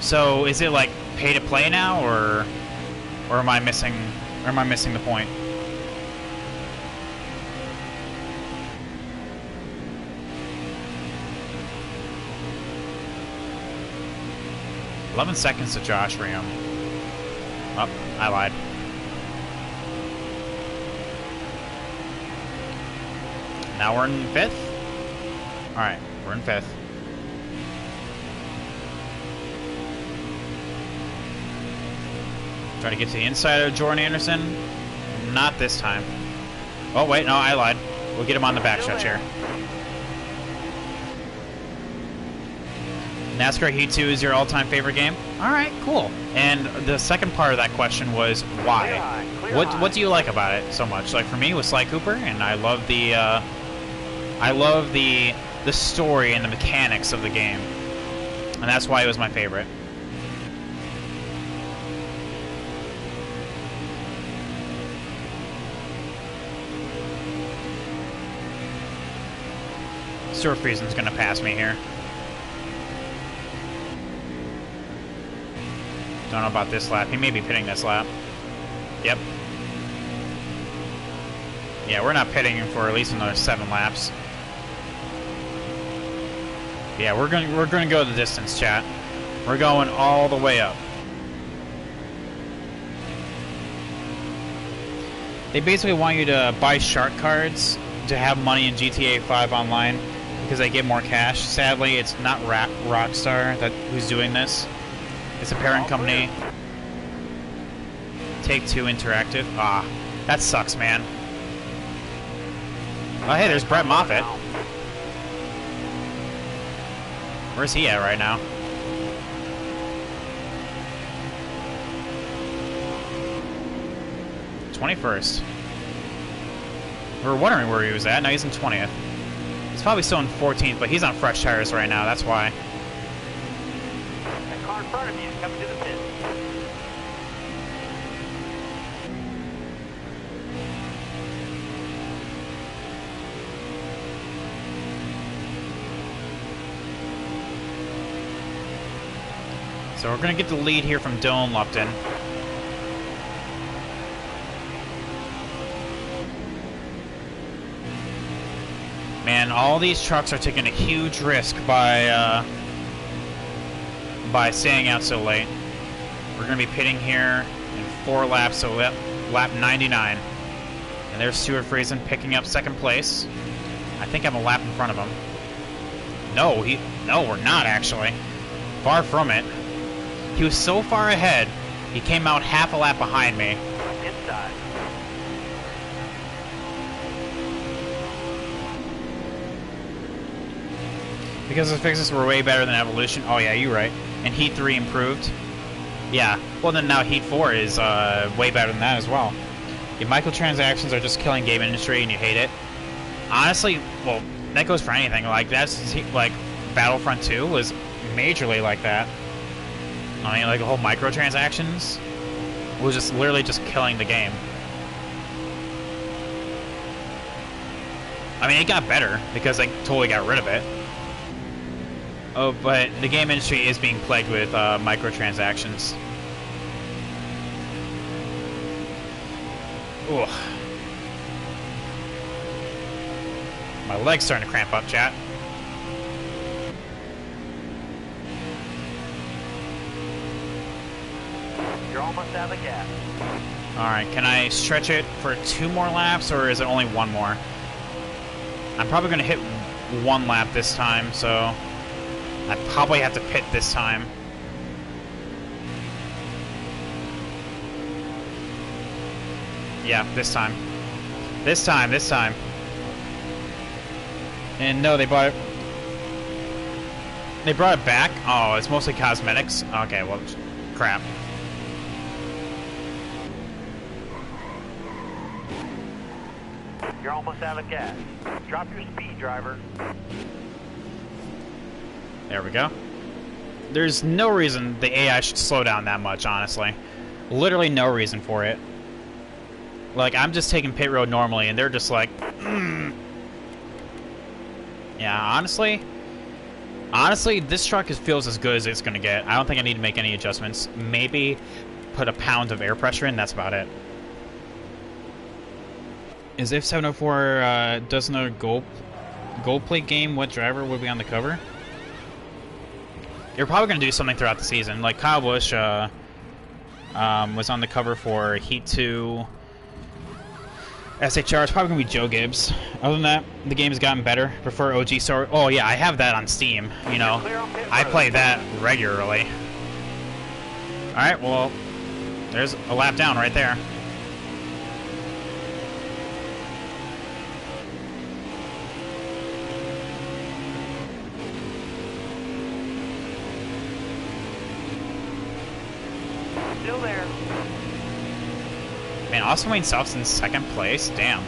So is it like pay to play now, or am I missing the point? "11 seconds to Josh Ram." Oh, I lied. Now we're in 5th? Alright, we're in 5th. Try to get to the inside of Jordan Anderson. Not this time. Oh, wait, no, I lied. We'll get him on the backstretch here. NASCAR Heat 2 is your all-time favorite game? Alright, cool. And the second part of that question was why? What do you like about it so much? Like for me, it was Sly Cooper, and I love the story and the mechanics of the game. And that's why it was my favorite. Stuart Friesen's gonna pass me here. Don't know about this lap. He may be pitting this lap. Yep. Yeah, we're not pitting him for at least another 7 laps. Yeah, we're gonna go the distance, chat. We're going all the way up. They basically want you to buy shark cards to have money in GTA 5 online because they get more cash. Sadly, it's not Rockstar who's doing this. It's a parent company. Take-Two Interactive. Ah, that sucks, man. Oh, hey, there's Brett Moffitt. Where's he at right now? '21st. We were wondering where he was at. Now he's in 20th. He's probably still in 14th, but he's on fresh tires right now. That's why. That car in front of you is coming to the pit. So we're going to get the lead here from Dylan Lupton. Man, all these trucks are taking a huge risk by staying out so late. We're going to be pitting here in 4 laps, so lap 99. And there's Stuart Friesen picking up 2nd place. I think I'm a lap in front of him. No, we're not actually. Far from it. He was so far ahead, he came out half a lap behind me. Inside. Because the fixes were way better than Evolution. Oh yeah, you're right. And Heat 3 improved. Yeah, well then now Heat 4 is way better than that as well. Your microtransactions are just killing game industry and you hate it. Honestly, well, that goes for anything. Like, that's, like, Battlefront 2 was majorly like that. I mean, like, the whole microtransactions was just literally just killing the game. I mean, it got better because they totally got rid of it. Oh, but the game industry is being plagued with microtransactions. Ugh. My leg's starting to cramp up, chat. You're almost out of gas. Alright, can I stretch it for 2 more laps, or is it only 1 more? I'm probably going to hit 1 lap this time, so I probably have to pit this time. Yeah, this time. This time. And no, they brought it... They brought it back? Oh, it's mostly cosmetics? Okay, well, crap. You're almost out of gas. Drop your speed, driver. There we go. There's no reason the AI should slow down that much, honestly. Literally no reason for it. Like, I'm just taking pit road normally, and they're just like, Yeah, honestly, this truck feels as good as it's going to get. I don't think I need to make any adjustments. Maybe put a pound of air pressure in, that's about it. Is if 704 does another gold plate game, what driver would be on the cover? You're probably going to do something throughout the season. Like Kyle Busch was on the cover for Heat 2. SHR is probably going to be Joe Gibbs. Other than that, the game has gotten better. Prefer OG Star. Oh, yeah, I have that on Steam. You know, I play that regularly. Alright, well, there's a lap down right there. Still there. Man, Austin Wayne Self's in second place? Damn.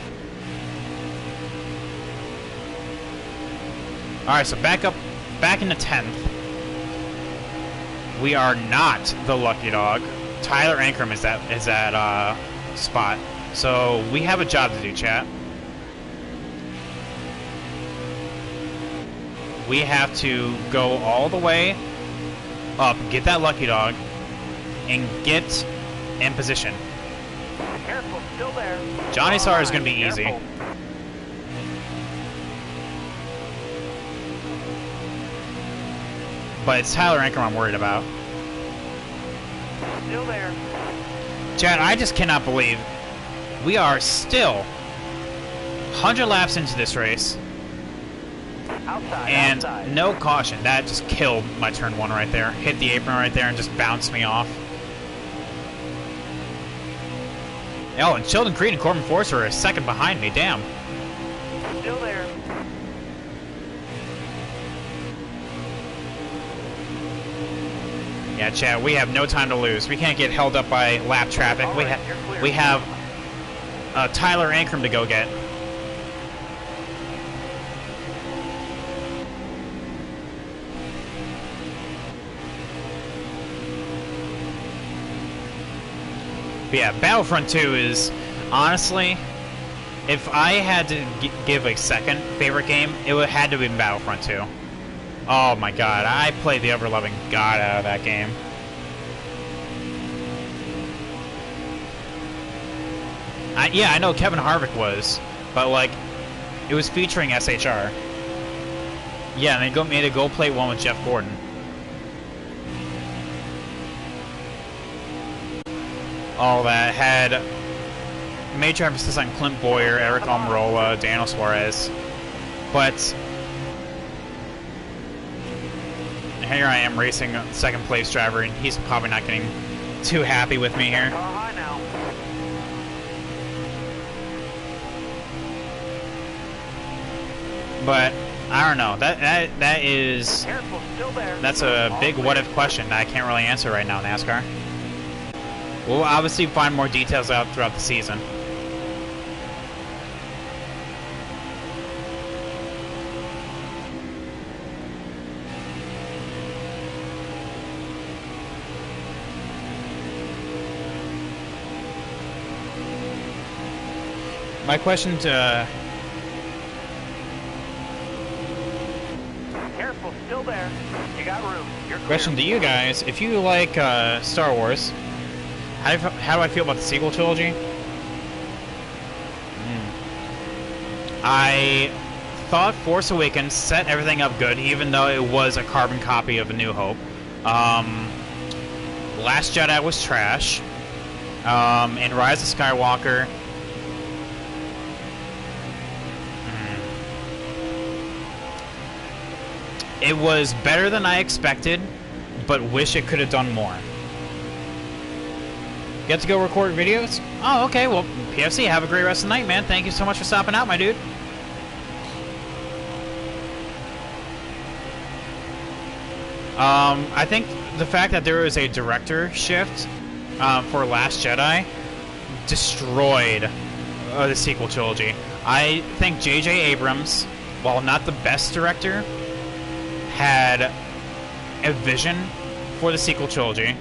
Alright, so back into 10th. We are not the lucky dog. Tyler Ankrum is that spot. So we have a job to do, chat. We have to go all the way up, get that lucky dog, and get in position. Careful, still there. Johnny Sarr is going to be easy. Careful. But it's Tyler Ankrum I'm worried about. Still there. Chad, I just cannot believe we are still 100 laps into this race. Outside, And outside. no caution. That just killed my turn 1 right there. Hit the apron right there and just bounced me off. Oh, and Sheldon Creed and Corbin Forster are a second behind me. Damn. Still there. Yeah, Chad, we have no time to lose. We can't get held up by lap traffic. All right, you're clear. We have Tyler Ankrum to go get. But yeah, Battlefront 2 is, honestly, if I had to give a second favorite game, it would had to be Battlefront 2. Oh my god, I played the ever-loving god out of that game. Yeah, I know Kevin Harvick was, but like, it was featuring SHR. Yeah, and they made a gold plate one with Jeff Gordon. All that had major emphasis on Clint Boyer, Eric Almirola, Daniel Suarez, but here I am racing a second place driver, and he's probably not getting too happy with me here. Car high now. But I don't know. That is Careful, still there. that's a big what if question that I can't really answer right now, NASCAR. We'll obviously find more details out throughout the season. My question to Careful, still there. You got room. You're clear. question to you guys: if you like Star Wars, how do I feel about the sequel trilogy? I thought Force Awakens set everything up good, even though it was a carbon copy of A New Hope. Last Jedi was trash, and Rise of Skywalker. It was better than I expected, but wish it could have done more. Get to go record videos? Oh, okay. Well, PFC, have a great rest of the night, man. Thank you so much for stopping out, my dude. I think the fact that there was a director shift for Last Jedi destroyed the sequel trilogy. I think J.J. Abrams, while not the best director, had a vision for the sequel trilogy,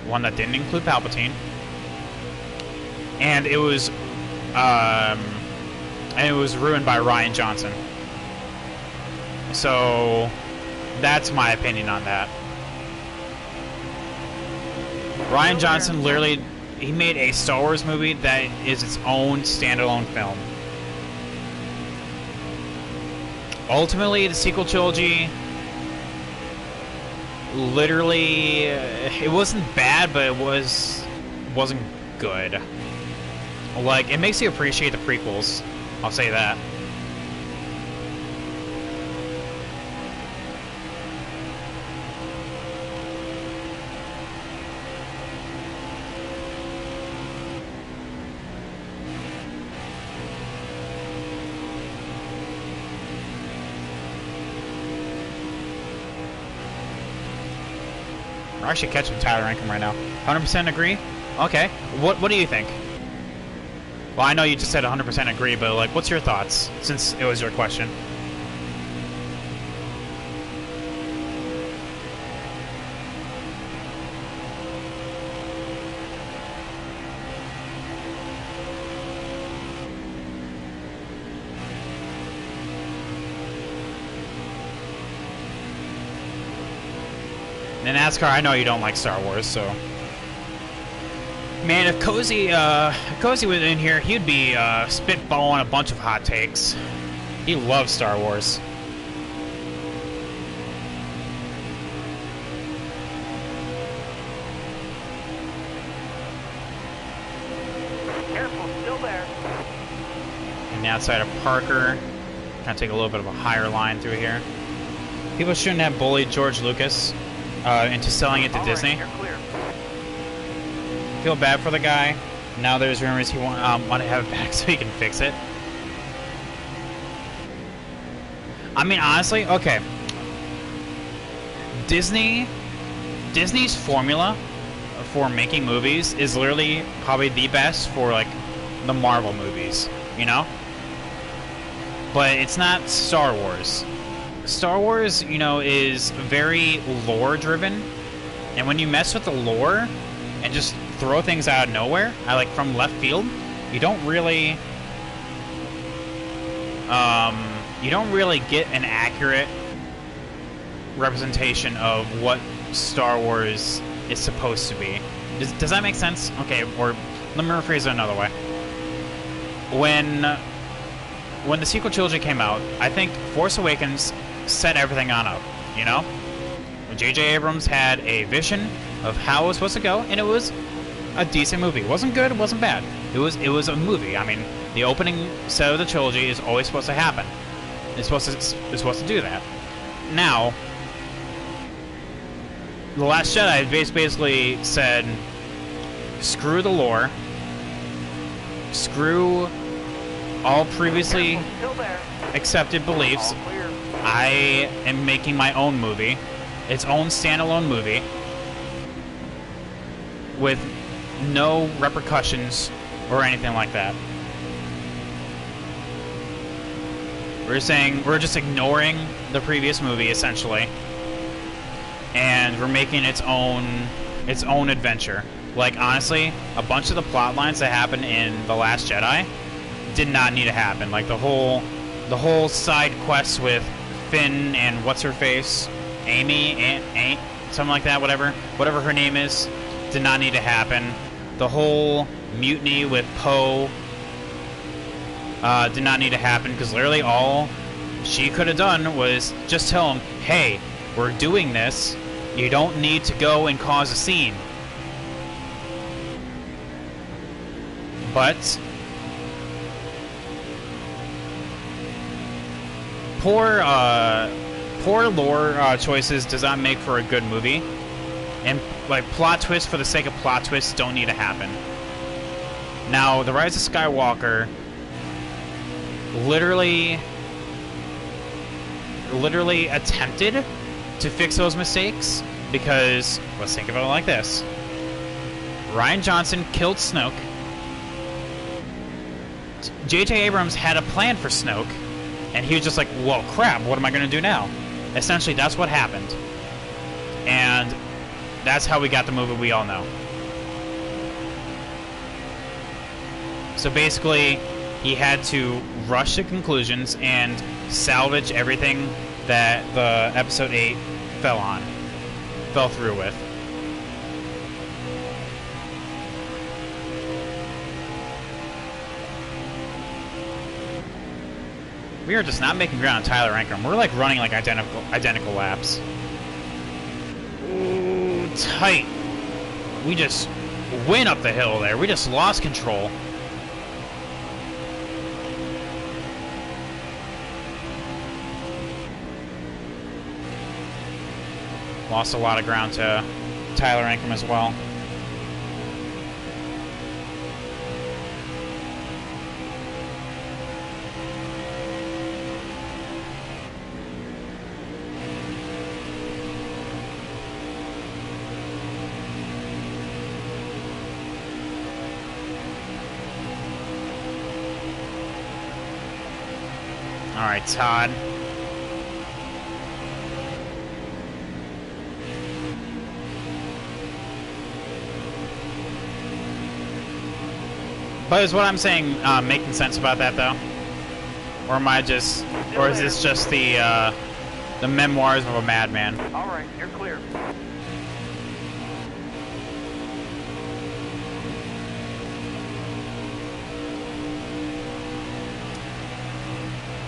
one that didn't include Palpatine, and it was ruined by Rian Johnson. So that's my opinion on that. Rian Johnson literally, he made a Star Wars movie that is its own standalone film. Ultimately, the sequel trilogy, literally, it wasn't bad, but it wasn't good. Like, it makes you appreciate the prequels, I'll say that. We're actually catching Tyler Rankin right now. 100% agree? Okay. What do you think? Well, I know you just said 100% agree, but like, what's your thoughts, since it was your question? In NASCAR, I know you don't like Star Wars, so... Man, if Cozy was in here, he'd be spitballing a bunch of hot takes. He loves Star Wars. Careful, still there. And outside of Parker, kind of take a little bit of a higher line through here. People shouldn't have bullied George Lucas into selling it to Disney. You're clear. Feel bad for the guy. Now there's rumors he want to have it back so he can fix it. I mean, honestly, okay. Disney's formula for making movies is literally probably the best for like the Marvel movies, you know? But it's not Star Wars. Star Wars, you know, is very lore driven, and when you mess with the lore and just throw things out of nowhere, like from left field, you don't really get an accurate representation of what Star Wars is supposed to be. Does that make sense? Okay, or let me rephrase it another way. When the sequel trilogy came out, I think Force Awakens set everything on up, you know? J.J. Abrams had a vision of how it was supposed to go, and it was a decent movie. It wasn't good, it wasn't bad. It was a movie. I mean, the opening set of the trilogy is always supposed to happen. It's supposed to do that. Now, The Last Jedi basically said, screw the lore, screw all previously accepted beliefs. I am making my own movie, its own standalone movie, with no repercussions or anything like that. We're just ignoring the previous movie essentially, and we're making its own adventure. Like, honestly, a bunch of the plot lines that happened in The Last Jedi did not need to happen. Like the whole side quest with Finn and what's her face, Amy, Aunt, something like that, whatever her name is, did not need to happen. The whole mutiny with Poe did not need to happen, because literally all she could have done was just tell him, hey, we're doing this, you don't need to go and cause a scene. But poor lore choices does not make for a good movie, and like plot twists for the sake of plot twists don't need to happen. Now, The Rise of Skywalker literally attempted to fix those mistakes, because let's think about it like this: Rian Johnson killed Snoke. J.J. Abrams had a plan for Snoke, and he was just like, "Whoa, crap! What am I going to do now?" Essentially, that's what happened, and that's how we got the movie we all know. So basically, he had to rush to conclusions and salvage everything that the Episode 8 fell through with. We are just not making ground on Tyler Ankrum. We're like running like identical laps. Ooh, tight. We just went up the hill there. We just lost control. Lost a lot of ground to Tyler Ankrum as well. All right, Todd. But is what I'm saying making sense about that, though? Or am I just... Or is this just the memoirs of a madman? All right, you're clear.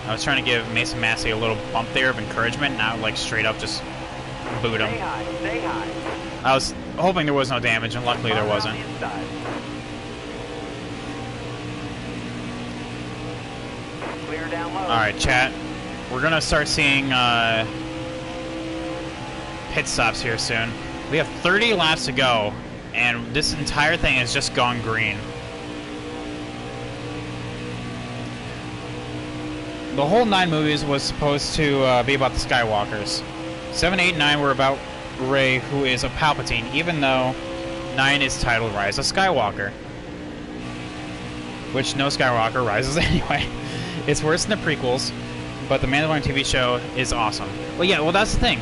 I was trying to give Mason Massey a little bump there of encouragement, not like straight up just boot him. Stay high, stay high. I was hoping there was no damage, and luckily there wasn't. Clear down low. Alright, chat. We're gonna start seeing pit stops here soon. We have 30 laps to go, and this entire thing has just gone green. The whole 9 movies was supposed to be about the Skywalkers. 7, 8, 9 were about Rey, who is a Palpatine, even though 9 is titled Rise of Skywalker. Which no Skywalker rises anyway. It's worse than the prequels, but the Mandalorian TV show is awesome. Well, yeah, well, that's the thing.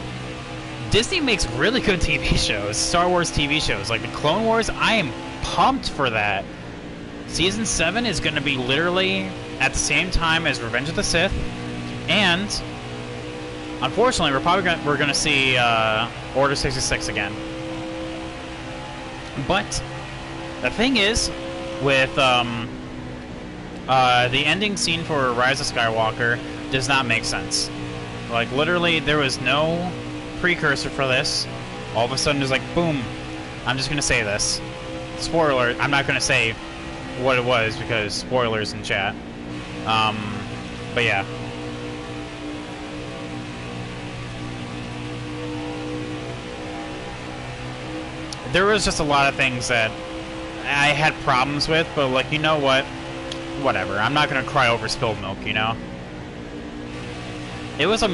Disney makes really good TV shows, Star Wars TV shows. Like the Clone Wars, I am pumped for that. Season 7 is going to be literally at the same time as Revenge of the Sith, and unfortunately, we're going to see Order 66 again. But the thing is, with the ending scene for Rise of Skywalker does not make sense. Like literally, there was no precursor for this. All of a sudden, it's like boom. I'm just going to say this. Spoiler. I'm not going to say what it was because spoilers in chat. But yeah. There was just a lot of things that I had problems with, but like, you know what? Whatever. I'm not gonna cry over spilled milk, you know? It was a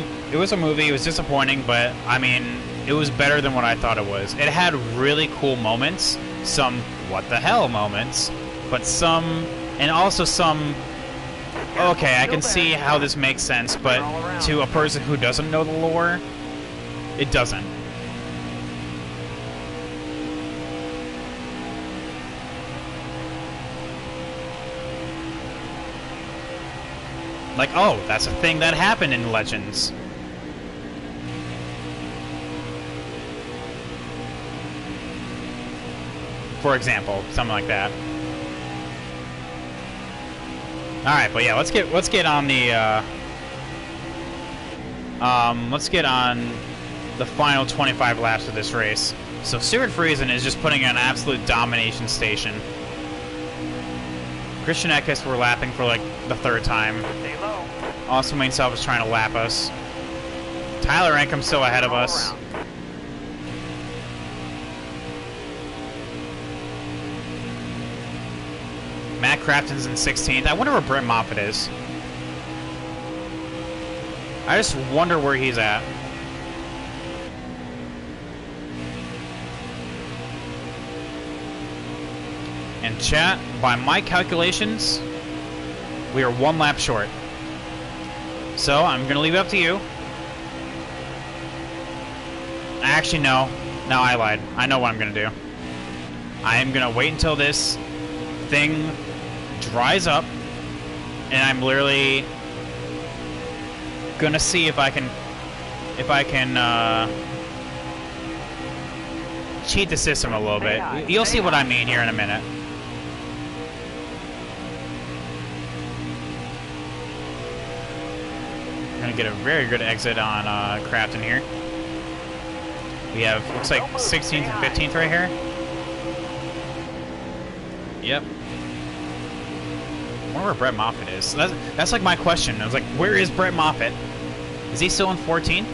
movie, it was disappointing, but I mean, it was better than what I thought it was. It had really cool moments, some what the hell moments, but some, and also some, okay, I can see how this makes sense, but to a person who doesn't know the lore, it doesn't. Like, oh, that's a thing that happened in Legends. For example, something like that. Alright, but yeah, let's get on the let's get on the final 25 laps of this race. So Stuart Friesen is just putting an absolute domination station. Christian Eckes we're lapping for like the 3rd time. Stay low. Austin Wayne Self is trying to lap us. Tyler Ankrum still ahead of us. Matt Crafton's in 16th. I wonder where Brett Moffitt is. I just wonder where he's at. And chat, by my calculations, We are 1 lap short. So I'm gonna leave it up to you. Actually, no. No, I lied. I know what I'm gonna do. I am gonna wait until this thing dries up, and I'm literally gonna see if I can cheat the system a little bit. You'll see what I mean here in a minute. I'm gonna get a very good exit on Crafton here. We have, looks like 16th and 15th right here. Yep. I wonder where Brett Moffitt is. So that's like my question. I was like, where is Brett Moffitt? Is he still in 14th?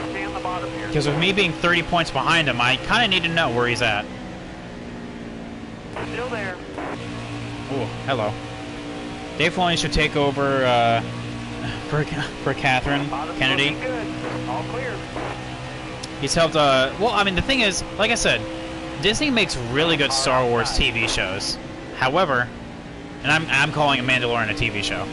Stay on the bottom here. Because with me being 30 points behind him, I kind of need to know where he's at. Still there. Oh, hello. Dave Filoni should take over for Catherine Bottom's Kennedy. looking good. All clear. He's helped, well, I mean, the thing is, like I said, Disney makes really good Star Wars TV shows. However, and I'm calling a Mandalorian a TV show.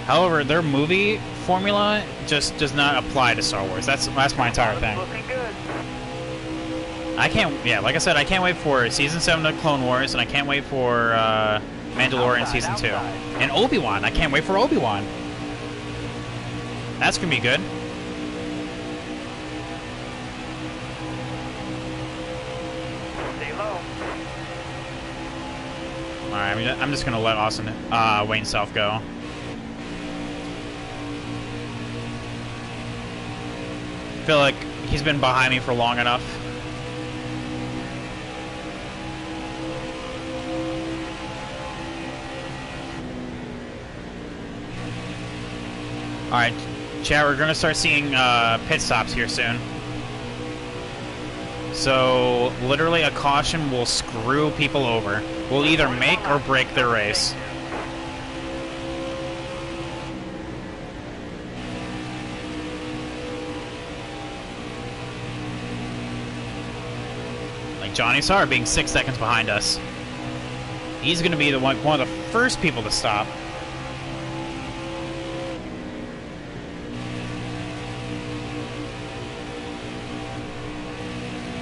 However, their movie formula just does not apply to Star Wars. That's my entire thing. Looking good. I can't, yeah, like I said, I can't wait for Season 7 of Clone Wars, and I can't wait for Mandalorian Season 2. And Obi-Wan, I can't wait for Obi-Wan. That's gonna be good. Stay low. Alright, I'm just gonna let Austin Wayne Self go. I feel like he's been behind me for long enough. Alright, chat, we're gonna start seeing pit stops here soon. So, literally a caution will screw people over. Will either make or break their race. Like Johnny Sarr being 6 seconds behind us. He's gonna be one of the first people to stop.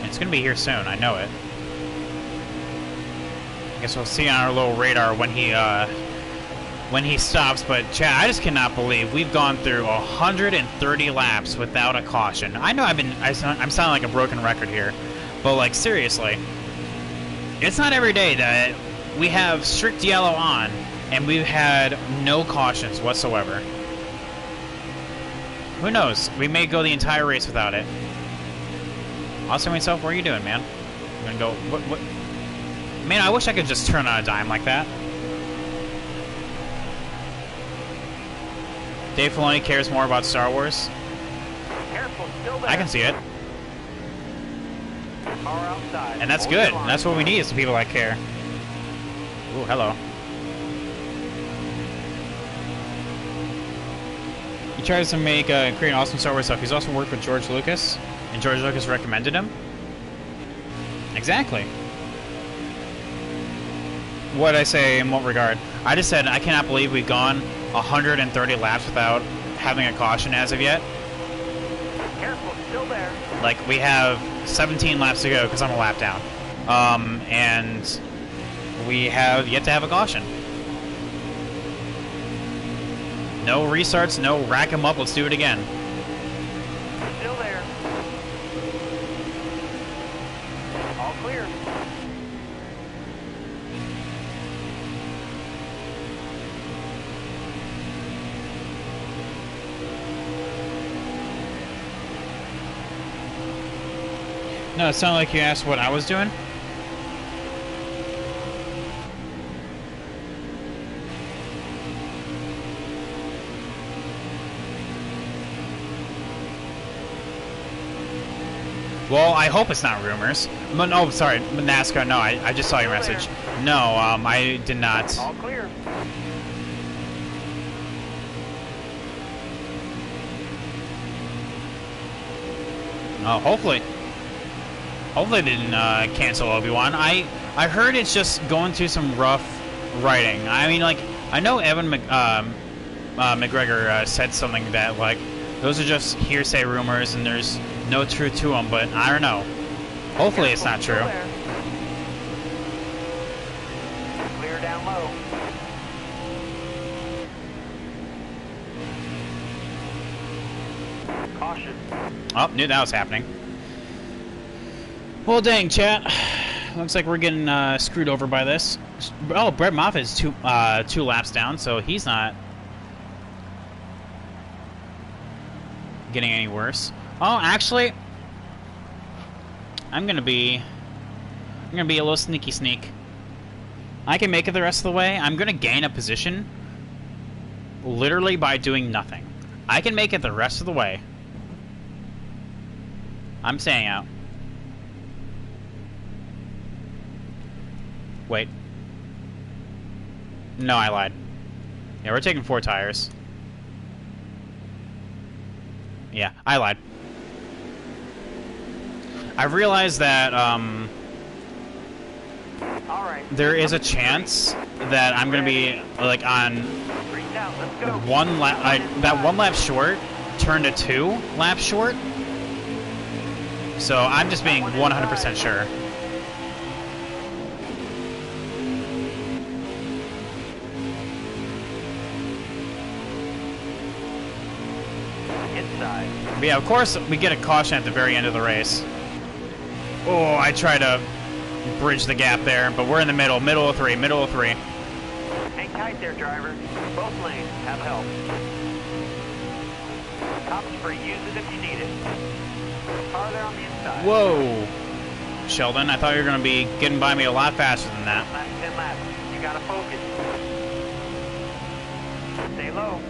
It's gonna be here soon, I know it. I guess we'll see on our little radar when he stops, but chat, I just cannot believe we've gone through 130 laps without a caution. I know I'm sounding like a broken record here, but like seriously, it's not every day that we have strict yellow on and we've had no cautions whatsoever. Who knows? We may go the entire race without it. Austin myself, what are you doing, man? I'm gonna go. What? Man, I wish I could just turn on a dime like that. Dave Filoni cares more about Star Wars. Careful, still there. I can see it. Car outside. And that's Hold good. your line. That's what we need is the people that care. Ooh, hello. He tries to make create awesome Star Wars stuff. He's also worked with George Lucas, and George Lucas recommended him. Exactly. What did I say in what regard? I just said I cannot believe we've gone 130 laps without having a caution as of yet. Careful, still there. Like, we have 17 laps to go because I'm a lap down. And we have yet to have a caution. No restarts, no rack 'em up, let's do it again. Still there. All clear. No, it sounded like you asked what I was doing. Well, I hope it's not rumors. No, sorry, NASCAR, no, I just saw your message. No, I did not. All clear. Oh, hopefully. Hopefully they didn't cancel Obi-Wan. I heard it's just going through some rough writing. I mean, like, I know McGregor said something that, like, those are just hearsay rumors and there's no truth to them, but I don't know. Hopefully it's not true. Clear down low. Caution. Oh, knew that was happening. Well, dang, chat. Looks like we're getting screwed over by this. Oh, Brett Moffitt's two laps down, so he's not getting any worse. Oh, actually, I'm gonna be a little sneaky sneak. I can make it the rest of the way. I'm gonna gain a position literally by doing nothing. I can make it the rest of the way. I'm staying out. Wait. No, I lied. Yeah, we're taking 4 tires. Yeah, I lied. I've realized that, there is a chance that I'm gonna be, like, on one lap, that 1 lap short turned to 2 laps short. So I'm just being 100% sure. Inside. But yeah, of course, we get a caution at the very end of the race. Oh, I try to bridge the gap there, but we're in the middle of 3. Hang tight there, driver. Both lanes have help. Top's free. Use it if you need it. Car there on the inside. Whoa. Sheldon, I thought you were going to be getting by me a lot faster than that. Last 10 laps. You gotta focus. Stay low.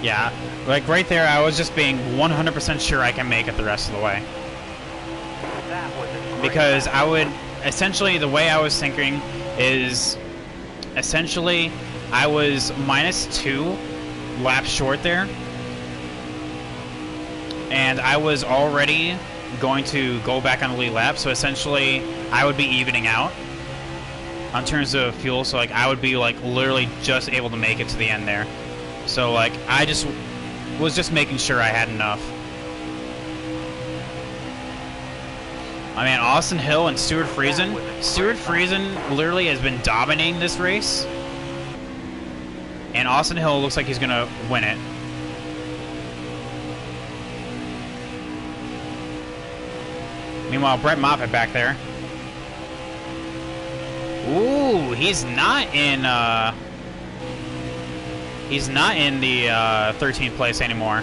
Yeah, like right there, I was just being 100% sure I can make it the rest of the way. That was a great Because lap. I would, essentially, the way I was thinking is, essentially, I was -2 laps short there. And I was already going to go back on the lead lap, so essentially, I would be evening out on terms of fuel, so like I would be like literally just able to make it to the end there. So like I just was just making sure I had enough. I mean, Austin Hill and Stuart Friesen. Stuart Friesen literally has been dominating this race, and Austin Hill looks like he's gonna win it. Meanwhile, Brett Moffitt back there. Ooh, he's not in the 13th place anymore.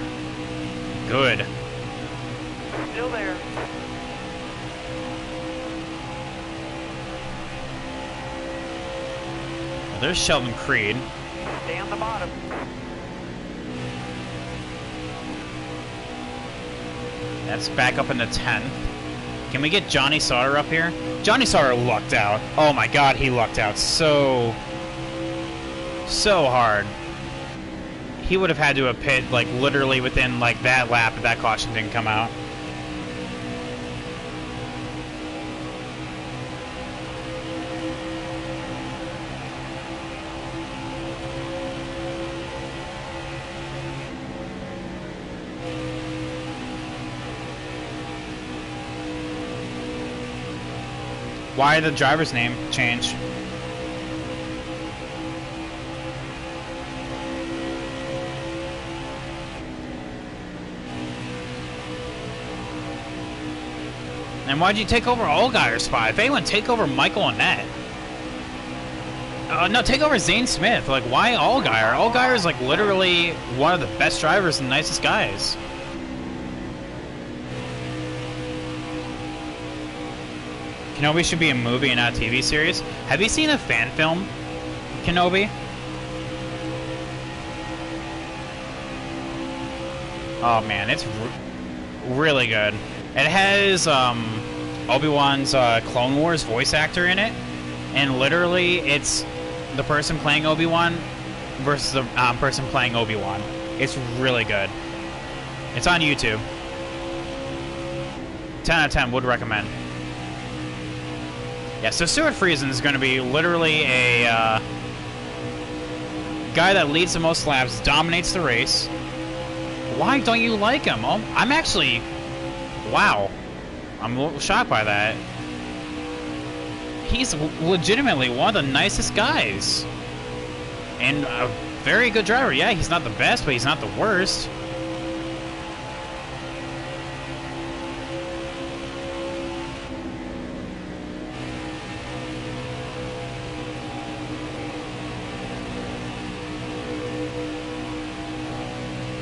Good. Still there. Well, there's Sheldon Creed. Stay on the bottom. That's back up in the 10th. Can we get Johnny Sauter up here? Johnny Sauter lucked out. Oh my god, he lucked out so hard. He would have had to have pit like literally within like that lap if that caution didn't come out. Why did the driver's name change? And why'd you take over Allgaier's spot? If anyone, take over Michael Annett. No, take over Zane Smith. Like, why Allgaier? Allgaier is like literally one of the best drivers and nicest guys. Kenobi should be a movie and not a TV series. Have you seen a fan film, Kenobi? Oh man, it's really good. It has Obi-Wan's Clone Wars voice actor in it, and literally it's the person playing Obi-Wan versus the person playing Obi-Wan. It's really good. It's on YouTube. 10 out of 10, would recommend. Yeah, so Stuart Friesen is going to be literally a guy that leads the most laps, dominates the race. Why don't you like him? Oh, I'm actually... Wow. I'm a little shocked by that. He's legitimately one of the nicest guys. And a very good driver. Yeah, he's not the best, but he's not the worst.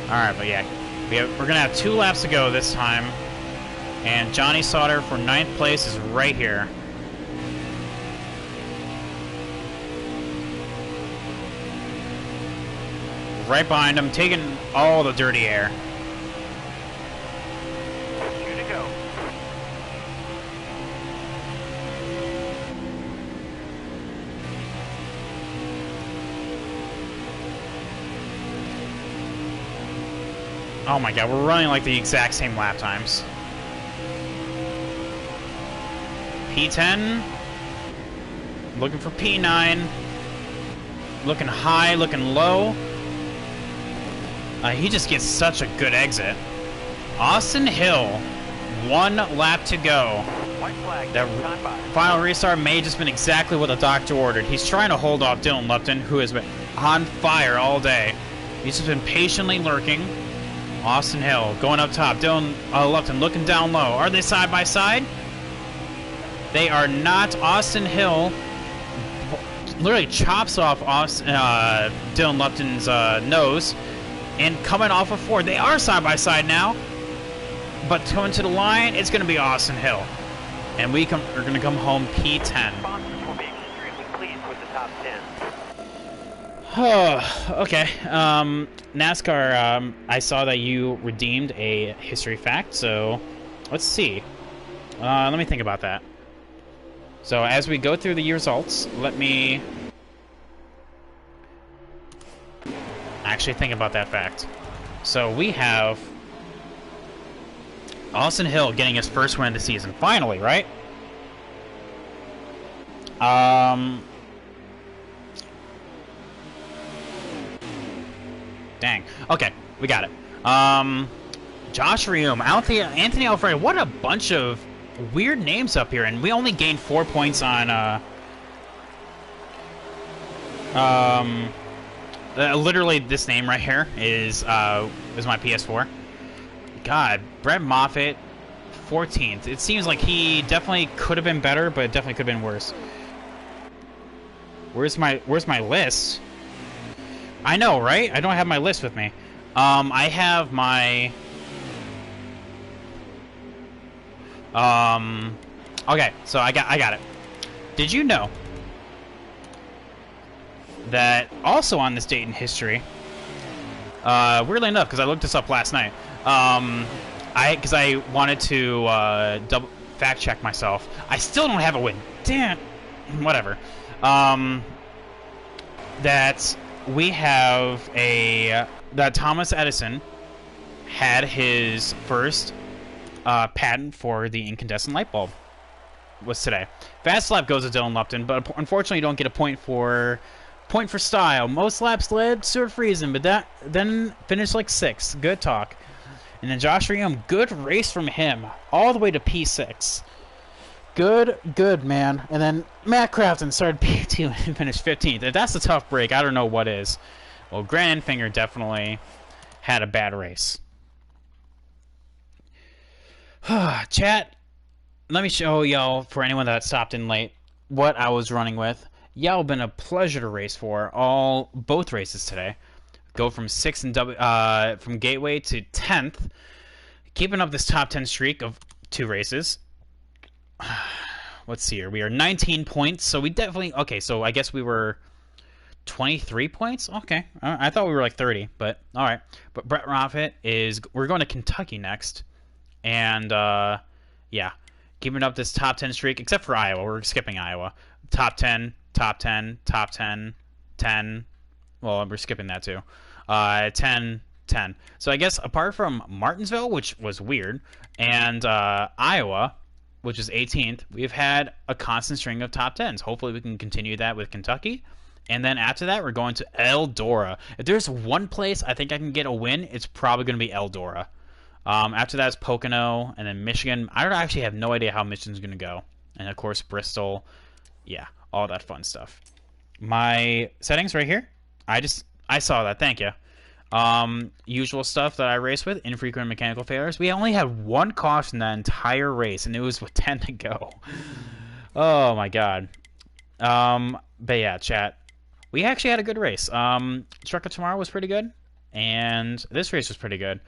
Alright, but yeah, we're going to have 2 laps to go this time. And Johnny Sauter for 9th place is right here. Right behind him, taking all the dirty air. Two to go. Oh my god, we're running like the exact same lap times. P10. Looking for P9. Looking high, looking low. He just gets such a good exit. Austin Hill. 1 lap to go. White flag. That Time by. final restart may have just been exactly what the doctor ordered. He's trying to hold off Dylan Lupton, who has been on fire all day. He's just been patiently lurking. Austin Hill going up top. Dylan Lupton looking down low. Are they side by side? They are not. Austin Hill literally chops off Dylan Lupton's nose and coming off of 4. They are side by side now. But coming to the line, it's going to be Austin Hill. And we're going to come home P10. Sponsors will be extremely pleased with the top 10. Okay. NASCAR, I saw that you redeemed a history fact, so let's see. Let me think about that. So as we go through the results, let me actually think about that fact. So we have Austin Hill getting his first win of the season. Finally, right? Dang. Okay, we got it. Josh Rium, Anthony Alfredo. What a bunch of weird names up here, and we only gained 4 points on literally this name right here is my PS4. God, Brett Moffitt, 14th. It seems like he definitely could have been better, but it definitely could have been worse. Where's my list? I know, right? I don't have my list with me. I have my okay, so I got it. Did you know that also on this date in history, weirdly enough, because I looked this up last night, because I wanted to double fact check myself. I still don't have a win. Damn, whatever. That we have that Thomas Edison had his first patent for the incandescent light bulb was today. Fast lap goes to Dylan Lupton, but unfortunately you don't get a point for style. Most laps led Stuart Friesen, but that then finished like 6th. Good talk. And then Josh Rium, good race from him, all the way to P6. Good, man. And then Matt Crafton started P2 and finished 15th. If that's a tough break, I don't know what is. Well, Grant Enfinger definitely had a bad race. Chat, let me show y'all, for anyone that stopped in late, what I was running with. Y'all been a pleasure to race for both races today. Go from 6th and from Gateway to 10th, keeping up this top 10 streak of 2 races. Let's see here. We are 19 points, so we definitely... Okay, so I guess we were 23 points? Okay. I thought we were like 30, but alright. But Brett Moffitt is... We're going to Kentucky next. And yeah, keeping up this top 10 streak, except for Iowa. We're skipping Iowa. Top 10, top 10, top 10, 10. Well, we're skipping that too. 10, 10. So I guess apart from Martinsville, which was weird, and Iowa, which is 18th, we've had a constant string of top 10s. Hopefully we can continue that with Kentucky. And then after that, we're going to Eldora. If there's one place I think I can get a win, it's probably going to be Eldora. After that, it's Pocono, and then Michigan. I don't actually have no idea how Michigan's going to go. And, of course, Bristol. Yeah, all that fun stuff. My settings right here. I saw that. Thank you. Usual stuff that I race with. Infrequent mechanical failures. We only had one caution that entire race, and it was with 10 to go. Oh, my God. But, yeah, chat. We actually had a good race. Truck of Tomorrow was pretty good. And this race was pretty good.